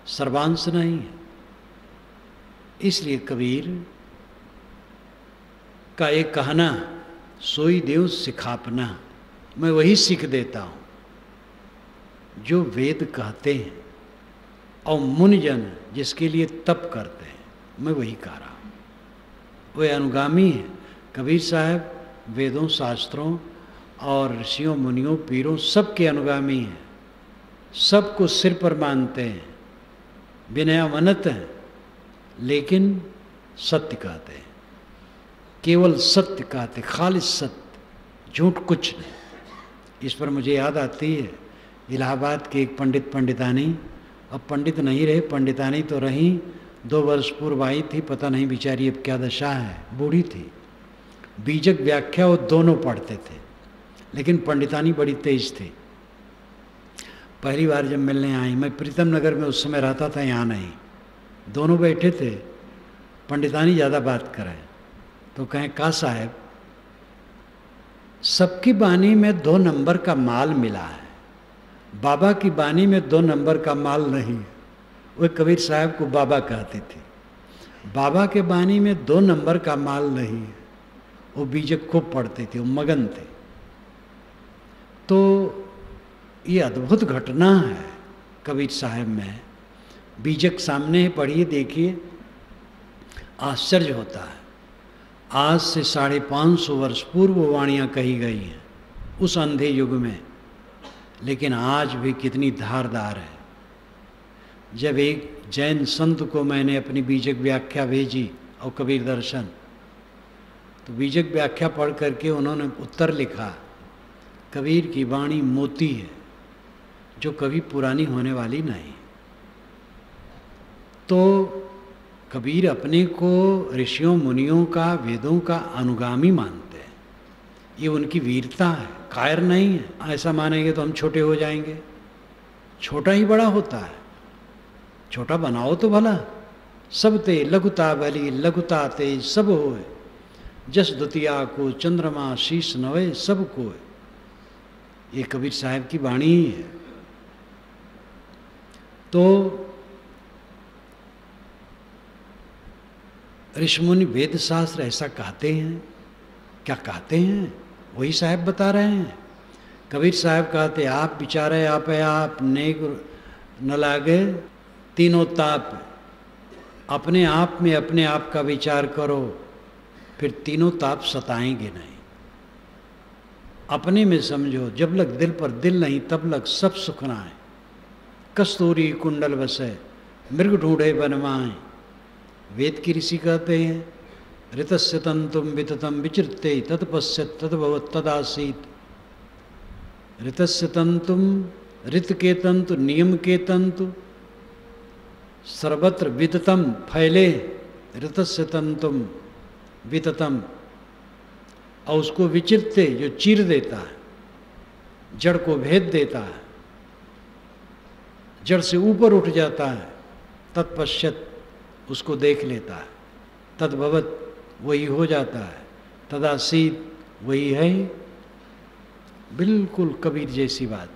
सर्वांश नहीं है। इसलिए कबीर का एक कहना, सोई देव सिखापना, मैं वही सीख देता हूँ जो वेद कहते हैं और मुनिजन जिसके लिए तप करते हैं, मैं वही कह रहा हूँ। वे अनुगामी हैं। कबीर साहब वेदों, शास्त्रों और ऋषियों, मुनियों, पीरों सबके अनुगामी हैं। सबको सिर पर मानते हैं, विनयावनत हैं, लेकिन सत्य कहते हैं। केवल सत्य कहते, खालिस सत्य, झूठ कुछ नहीं। इस पर मुझे याद आती है इलाहाबाद के एक पंडितानी, अब पंडित नहीं रहे, पंडितानी तो रही, 2 वर्ष पूर्व आई थी, पता नहीं बेचारी अब क्या दशा है, बूढ़ी थी। बीजक व्याख्या वो दोनों पढ़ते थे, लेकिन पंडितानी बड़ी तेज थी। पहली बार जब मिलने आई, मैं प्रीतम नगर में उस समय रहता था, यहाँ नहीं, दोनों बैठे थे। पंडितानी ज़्यादा बात करें तो कहें, का साहब सबकी बानी में 2 नंबर का माल मिला है, बाबा की बानी में 2 नंबर का माल नहीं। वो कबीर साहब को बाबा कहती थी। बाबा के बानी में 2 नंबर का माल नहीं है। वो बीजक खूब पढ़ते थे, वो मगन थे। तो ये अद्भुत घटना है कबीर साहब में। बीजक सामने पढ़िए, देखिए, आश्चर्य होता है। आज से 550 वर्ष पूर्व वाणियाँ कही गई हैं उस अंधे युग में, लेकिन आज भी कितनी धारदार है। जब एक जैन संत को मैंने अपनी बीजक व्याख्या भेजी और कबीर दर्शन, तो बीजक व्याख्या पढ़ करके उन्होंने उत्तर लिखा, कबीर की वाणी मोती है जो कभी पुरानी होने वाली नहीं। तो कबीर अपने को ऋषियों मुनियों का, वेदों का अनुगामी मानते हैं। ये उनकी वीरता है, कायर नहीं है। ऐसा मानेंगे तो हम छोटे हो जाएंगे। छोटा ही बड़ा होता है, छोटा बनाओ तो भला। सब ते लघुता भली, लघुता ते सब होए, जस दुतिया को चंद्रमा शीश नवे सब कोय। ये कबीर साहब की वाणी ही है। तो ऋषि मुनि वेद शास्त्र ऐसा कहते हैं। क्या कहते हैं? वही साहब बता रहे हैं। कबीर साहब कहते आप बिचारे आप नेक न लागे तीनों ताप, अपने आप में अपने आप का विचार करो, फिर तीनों ताप सताएंगे नहीं। अपने में समझो, जब लग दिल पर दिल नहीं तब लग सब सुख ना है। कस्तूरी कुंडल बसे मृग ढूंढे बनवाएं। वेद की ऋषि कहते हैं ऋतस्य तंतुम विततम विचिरते तत्पश्यत तद्भवत् तदासीत। ऋतस्य तंतुम, ऋत के तंतु, नियम के तंतु सर्वत्र विततम फैले। ऋतस्य तंतुम विततम, और उसको विचिरते जो चीर देता है, जड़ को भेद देता है, जड़ से ऊपर उठ जाता है। तत्पश्यत, उसको देख लेता है। तद्भवत, वही हो जाता है। तदासीत, वही है। बिल्कुल कबीर जैसी बात।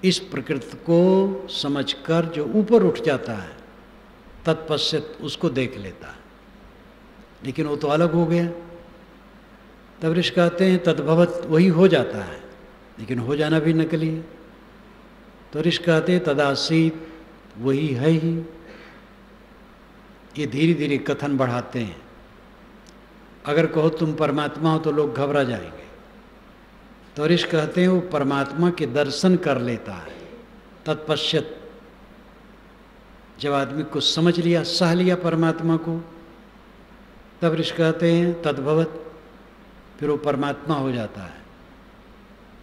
इस प्रकृति को समझकर जो ऊपर उठ जाता है, तत्पश्यत, उसको देख लेता है। लेकिन वो तो अलग हो गया। तब ऋषि कहते हैं तद्भवत, वही हो जाता है, लेकिन हो जाना भी नकली है। तो ऋषि कहते हैं तदासीत, वही है ही। ये धीरे धीरे कथन बढ़ाते हैं। अगर कहो तुम परमात्मा हो तो लोग घबरा जाएंगे। तो ऋषि कहते हैं वो परमात्मा के दर्शन कर लेता है। तत्पश्यत, जब आदमी को समझ लिया, सह लिया परमात्मा को, तब ऋषि कहते हैं तद्भवत, फिर वो परमात्मा हो जाता है।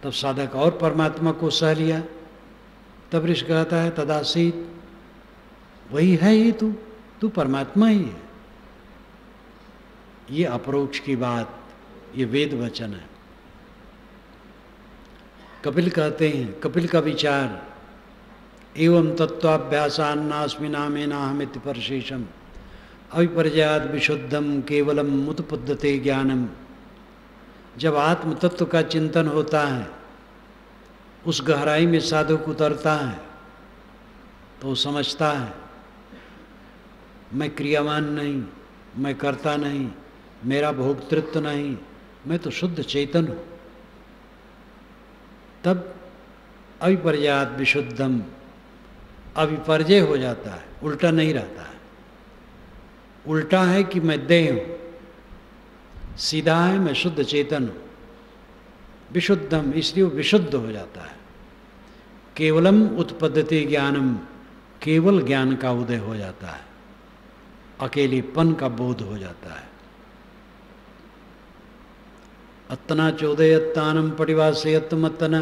तब साधक और परमात्मा को सह लिया, तब ऋषि कहता है तदासीत, वही है ही तू परमात्मा ही है। ये अपरोक्ष की बात, ये वेद वचन है। कपिल कहते हैं, कपिल का विचार एवं तत्वाभ्यासान्नास्मि नामेनाहमिति परशेषम अविपर्याद विशुद्धम केवलम मुत्पद्यते ज्ञानम। जब आत्म तत्व का चिंतन होता है, उस गहराई में साधक उतरता है, तो वो समझता है मैं क्रियावान नहीं, मैं करता नहीं, मेरा भोक्तृत्व नहीं, मैं तो शुद्ध चेतन हूँ। तब अविपर्याद विशुद्धम, अविपर्जय हो जाता है, उल्टा नहीं रहता है। उल्टा है कि मैं देह हूँ, सीधा है मैं शुद्ध चेतन हूँ। विशुद्धम, इसलिए वो विशुद्ध हो जाता है। केवलम उत्पद्यते ज्ञानम, केवल ज्ञान का उदय हो जाता है, अकेलेपन का बोध हो जाता है। अत्तना चोदयत्तानम पटिवासयत्तमत्तना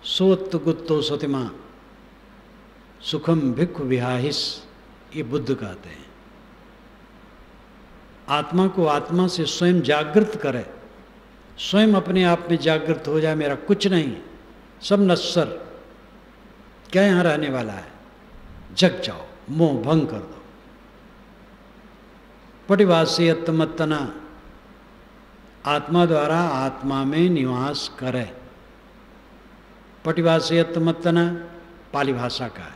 सोत्त गुत्तो सतिमा सुखम भिक्खु विहाहिस। ये बुद्ध कहते हैं। आत्मा को आत्मा से स्वयं जागृत करे, स्वयं अपने आप में जागृत हो जाए, मेरा कुछ नहीं, सब नश्वर, क्या यहाँ रहने वाला है, जग जाओ, मोह भंग कर दो। पटिवासयत्तमत्तना, आत्मा द्वारा आत्मा में निवास करे। पटिवासयत्तमत्तना पाली भाषा का है।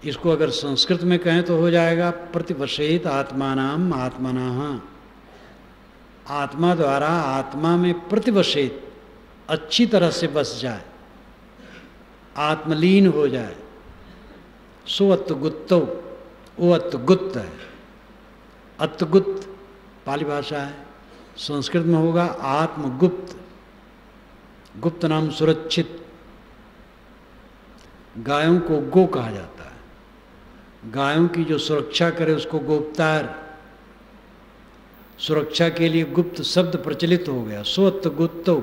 इसको अगर संस्कृत में कहें तो हो जाएगा प्रतिवशेत आत्मानाम आत्मनः। आत्मा द्वारा आत्मा में प्रतिवशेत, अच्छी तरह से बस जाए, आत्मलीन हो जाए। सो अत्तगुत्तो, वो अत्तगुत्त है। अत्तगुप्त पाली भाषा है, संस्कृत में होगा आत्मगुप्त। गुप्त नाम सुरक्षित। गायों को गो कहा जाता है। गायों की जो सुरक्षा करे उसको गोपतार। सुरक्षा के लिए गुप्त शब्द प्रचलित हो गया। स्वत्त गुप्तो,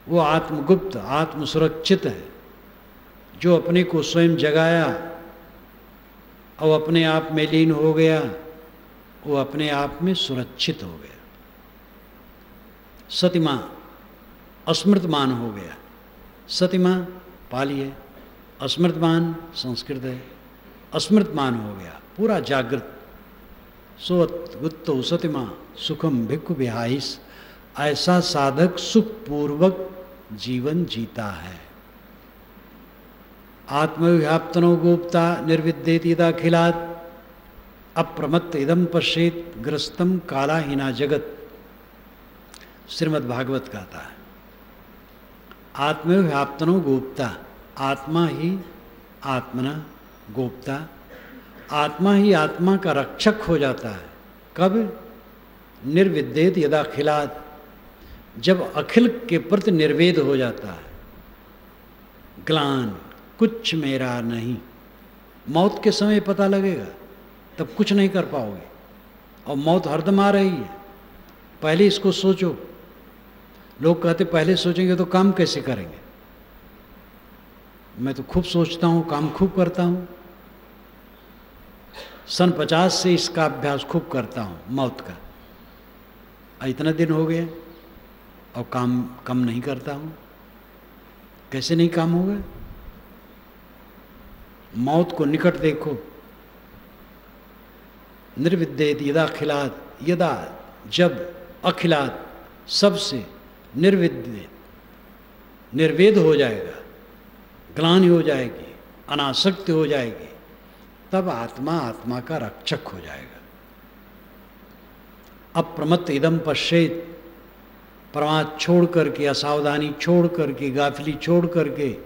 वो आत्मगुप्त, आत्म सुरक्षित है, जो अपने को स्वयं जगाया और अपने आप में लीन हो गया, वो अपने आप में सुरक्षित हो गया। सतिमा, अस्मृतमान हो गया। सतिमा पाली है, अस्मृतमान संस्कृत है। अस्मृतमान हो गया, पूरा जागृत। सोत्गुत्तो सतिमा सुखम भिक्खु विहाहिस। ऐसा साधक सुखपूर्वक जीवन जीता है। आत्मव्याप्तनो गोप्ता निर्विद्येति दाखिलात्। अप्रमत्त इदम पश्येत ग्रस्तम कालाहीना जगत। श्रीमद् भागवत कहता है आत्मव्याप्तनो गोप्ता, आत्मा ही आत्मना गोप्ता, आत्मा ही आत्मा का रक्षक हो जाता है। कब? निर्विद्येत यदा अखिलात्, जब अखिल के प्रति निर्वेद हो जाता है। ग्लान, कुछ मेरा नहीं। मौत के समय पता लगेगा, तब कुछ नहीं कर पाओगे, और मौत हरदम आ रही है। पहले इसको सोचो। लोग कहते पहले सोचेंगे तो काम कैसे करेंगे। मैं तो खूब सोचता हूँ, काम खूब करता हूँ। सन 50 से इसका अभ्यास खूब करता हूँ मौत का। इतना दिन हो गया और काम कम नहीं करता हूँ। कैसे नहीं काम होगा? मौत को निकट देखो। निर्विद्येत यदा अखिलात्, यदा जब अखिलात् सबसे, निर्विद्येत निर्वेद हो जाएगा, ग्लानि हो जाएगी, अनासक्ति हो जाएगी, तब आत्मा आत्मा का रक्षक हो जाएगा। अप्रमत्त इदम पश्येत, प्रमाद छोड़ करके, असावधानी छोड़ करके, गाफिली छोड़ करके,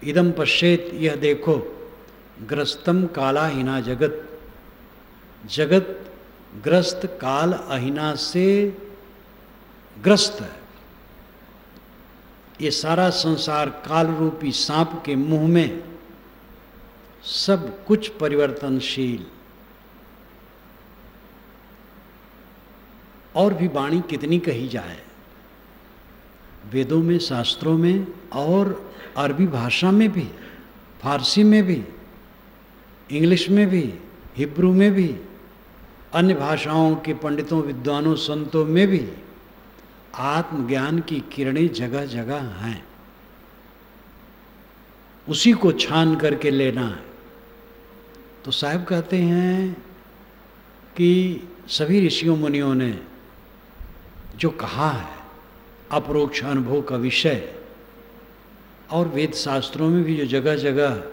इदम पश्येत यह देखो, ग्रस्तम कालाहीना जगत, जगत ग्रस्त काल अहीना से ग्रस्त है। ये सारा संसार काल रूपी सांप के मुंह में, सब कुछ परिवर्तनशील। और भी वाणी कितनी कही जाए, वेदों में, शास्त्रों में, और अरबी भाषा में भी, फारसी में भी, इंग्लिश में भी, हिब्रू में भी, अन्य भाषाओं के पंडितों, विद्वानों, संतों में भी आत्मज्ञान की किरणें जगह जगह हैं। उसी को छान करके लेना है। तो साहब कहते हैं कि सभी ऋषियों मुनियों ने जो कहा है अपरोक्ष अनुभव का विषय, और वेद शास्त्रों में भी जो जगह जगह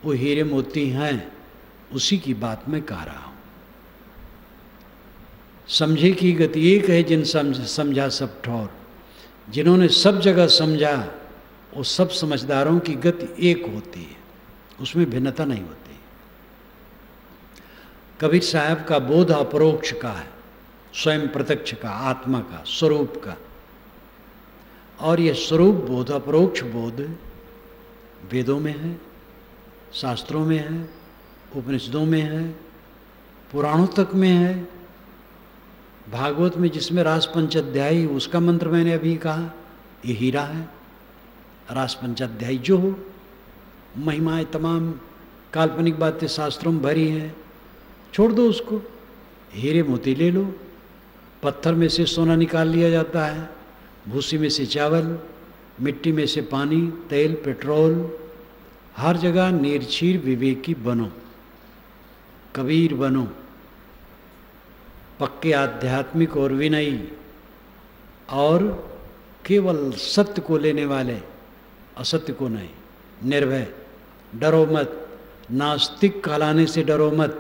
वो हीरे मोती हैं, उसी की बात मैं कह रहा हूँ। समझे की गति एक है, जिन समझा सब ठौर। जिन्होंने सब जगह समझा, वो सब समझदारों की गति एक होती है, उसमें भिन्नता नहीं होती। कबीर साहब का बोध अपरोक्ष का है, स्वयं प्रत्यक्ष का, आत्मा का, स्वरूप का। और ये स्वरूप बोध, अपरोक्ष बोध वेदों में है, शास्त्रों में है, उपनिषदों में है, पुराणों तक में है। भागवत में जिसमें रास पंचाध्यायी, उसका मंत्र मैंने अभी कहा, ये हीरा है। रास पंचाध्यायी जो हो, महिमाएं तमाम काल्पनिक बातें शास्त्रों में भरी हैं, छोड़ दो उसको। हीरे मोती ले लो। पत्थर में से सोना निकाल लिया जाता है, भूसी में से चावल, मिट्टी में से पानी, तेल, पेट्रोल, हर जगह निर्क्षीर विवेकी बनो, कबीर बनो, पक्के आध्यात्मिक और विनयी, और केवल सत्य को लेने वाले, असत्य को नहीं। निर्भय, डरो मत। नास्तिक कहलाने से डरो मत।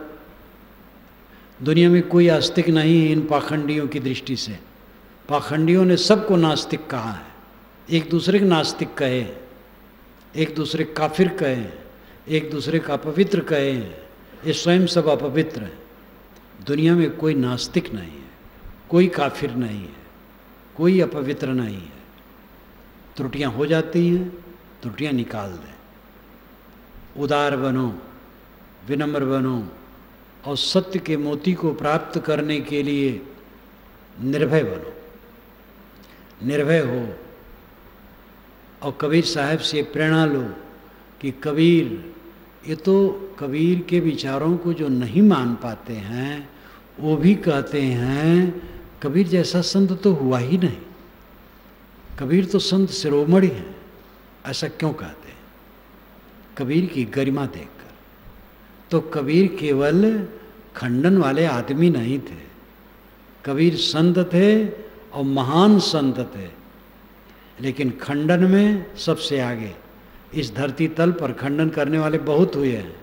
दुनिया में कोई आस्तिक नहीं है इन पाखंडियों की दृष्टि से। पाखंडियों ने सबको नास्तिक कहा है, एक दूसरे को नास्तिक कहे, एक दूसरे को काफिर कहे, एक दूसरे का अपवित्र कहे। ये स्वयं सब अपवित्र हैं। दुनिया में कोई नास्तिक नहीं है, कोई काफिर नहीं है, कोई अपवित्र नहीं है। त्रुटियां हो जाती हैं, त्रुटियां निकाल दें। उदार बनो, विनम्र बनो, और सत्य के मोती को प्राप्त करने के लिए निर्भय बनो, निर्भय हो। और कबीर साहब से प्रेरणा लो कि कबीर, ये तो कबीर के विचारों को जो नहीं मान पाते हैं, वो भी कहते हैं कबीर जैसा संत तो हुआ ही नहीं, कबीर तो संत शिरोमणि है। ऐसा क्यों कहते हैं? कबीर की गरिमा देखकर। तो कबीर केवल खंडन वाले आदमी नहीं थे, कबीर संत थे और महान संत थे। लेकिन खंडन में सबसे आगे, इस धरती तल पर खंडन करने वाले बहुत हुए हैं,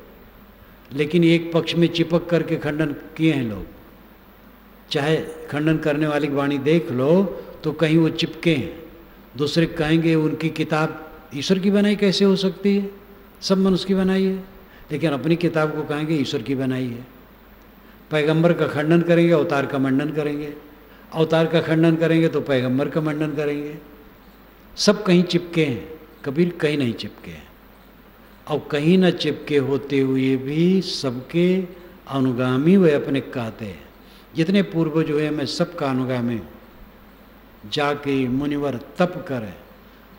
लेकिन एक पक्ष में चिपक करके खंडन किए हैं लोग। चाहे खंडन करने वाली की वाणी देख लो तो कहीं वो चिपके हैं, दूसरे कहेंगे उनकी किताब ईश्वर की बनाई कैसे हो सकती है, सब मनुष्य की बनाई है, लेकिन अपनी किताब को कहेंगे ईश्वर की बनाई है। पैगंबर का खंडन करेंगे, अवतार का मंडन करेंगे, अवतार का खंडन करेंगे तो पैगंबर का मंडन करेंगे। सब कहीं चिपके हैं, कबीर कहीं नहीं चिपके हैं। और कहीं न चिपके होते हुए भी सबके अनुगामी वे अपने कहते हैं। जितने पूर्वज हुए मैं सबका अनुगामी हूँ। जाके मुनिवर तप करे,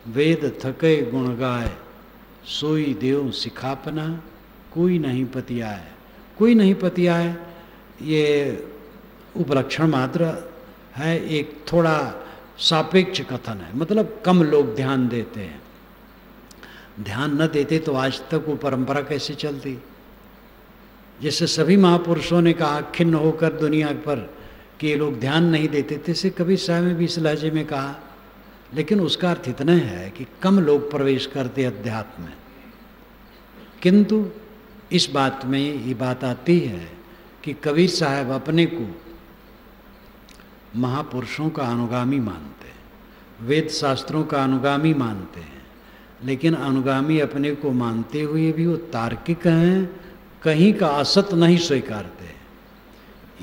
वेद थके गुण गाय, सोई देव सिखापना, कोई नहीं पतियाए। कोई नहीं पतियाए ये उपलक्षण मात्र है, एक थोड़ा सापेक्ष कथन है, मतलब कम लोग ध्यान देते हैं। ध्यान न देते तो आज तक वो परंपरा कैसे चलती। जैसे सभी महापुरुषों ने कहा खिन्न होकर दुनिया पर कि ये लोग ध्यान नहीं देते थे, से कबीर साहब ने भी इस लहजे में कहा, लेकिन उसका अर्थ इतना है कि कम लोग प्रवेश करते अध्यात्म में। किंतु इस बात में ये बात आती है कि कबीर साहब अपने को महापुरुषों का अनुगामी मानते हैं, वेद शास्त्रों का अनुगामी मानते हैं, लेकिन अनुगामी अपने को मानते हुए भी वो तार्किक हैं, कहीं का असत नहीं स्वीकारते।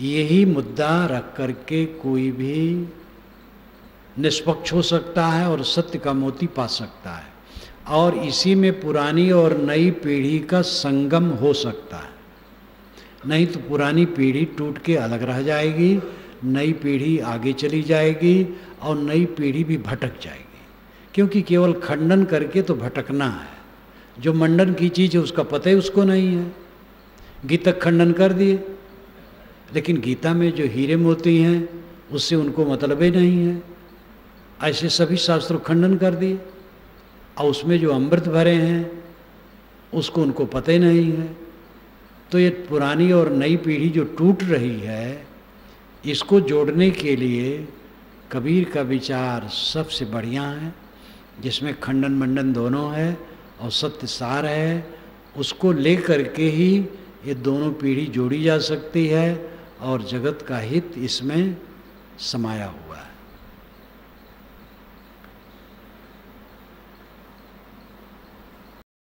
यही मुद्दा रख करके कोई भी निष्पक्ष हो सकता है और सत्य का मोती पा सकता है, और इसी में पुरानी और नई पीढ़ी का संगम हो सकता है। नहीं तो पुरानी पीढ़ी टूट के अलग रह जाएगी, नई पीढ़ी आगे चली जाएगी और नई पीढ़ी भी भटक जाएगी। क्योंकि केवल खंडन करके तो भटकना है, जो मंडन की चीज़ है उसका पता ही उसको नहीं है। गीता खंडन कर दिए, लेकिन गीता में जो हीरे मोती हैं उससे उनको मतलब ही नहीं है। ऐसे सभी शास्त्रों खंडन कर दिए, और उसमें जो अमृत भरे हैं उसको उनको पता ही नहीं है। तो ये पुरानी और नई पीढ़ी जो टूट रही है, इसको जोड़ने के लिए कबीर का विचार सबसे बढ़िया है, जिसमें खंडन मंडन दोनों है और सत्य सार है। उसको लेकर के ही ये दोनों पीढ़ी जोड़ी जा सकती है और जगत का हित इसमें समाया हुआ है।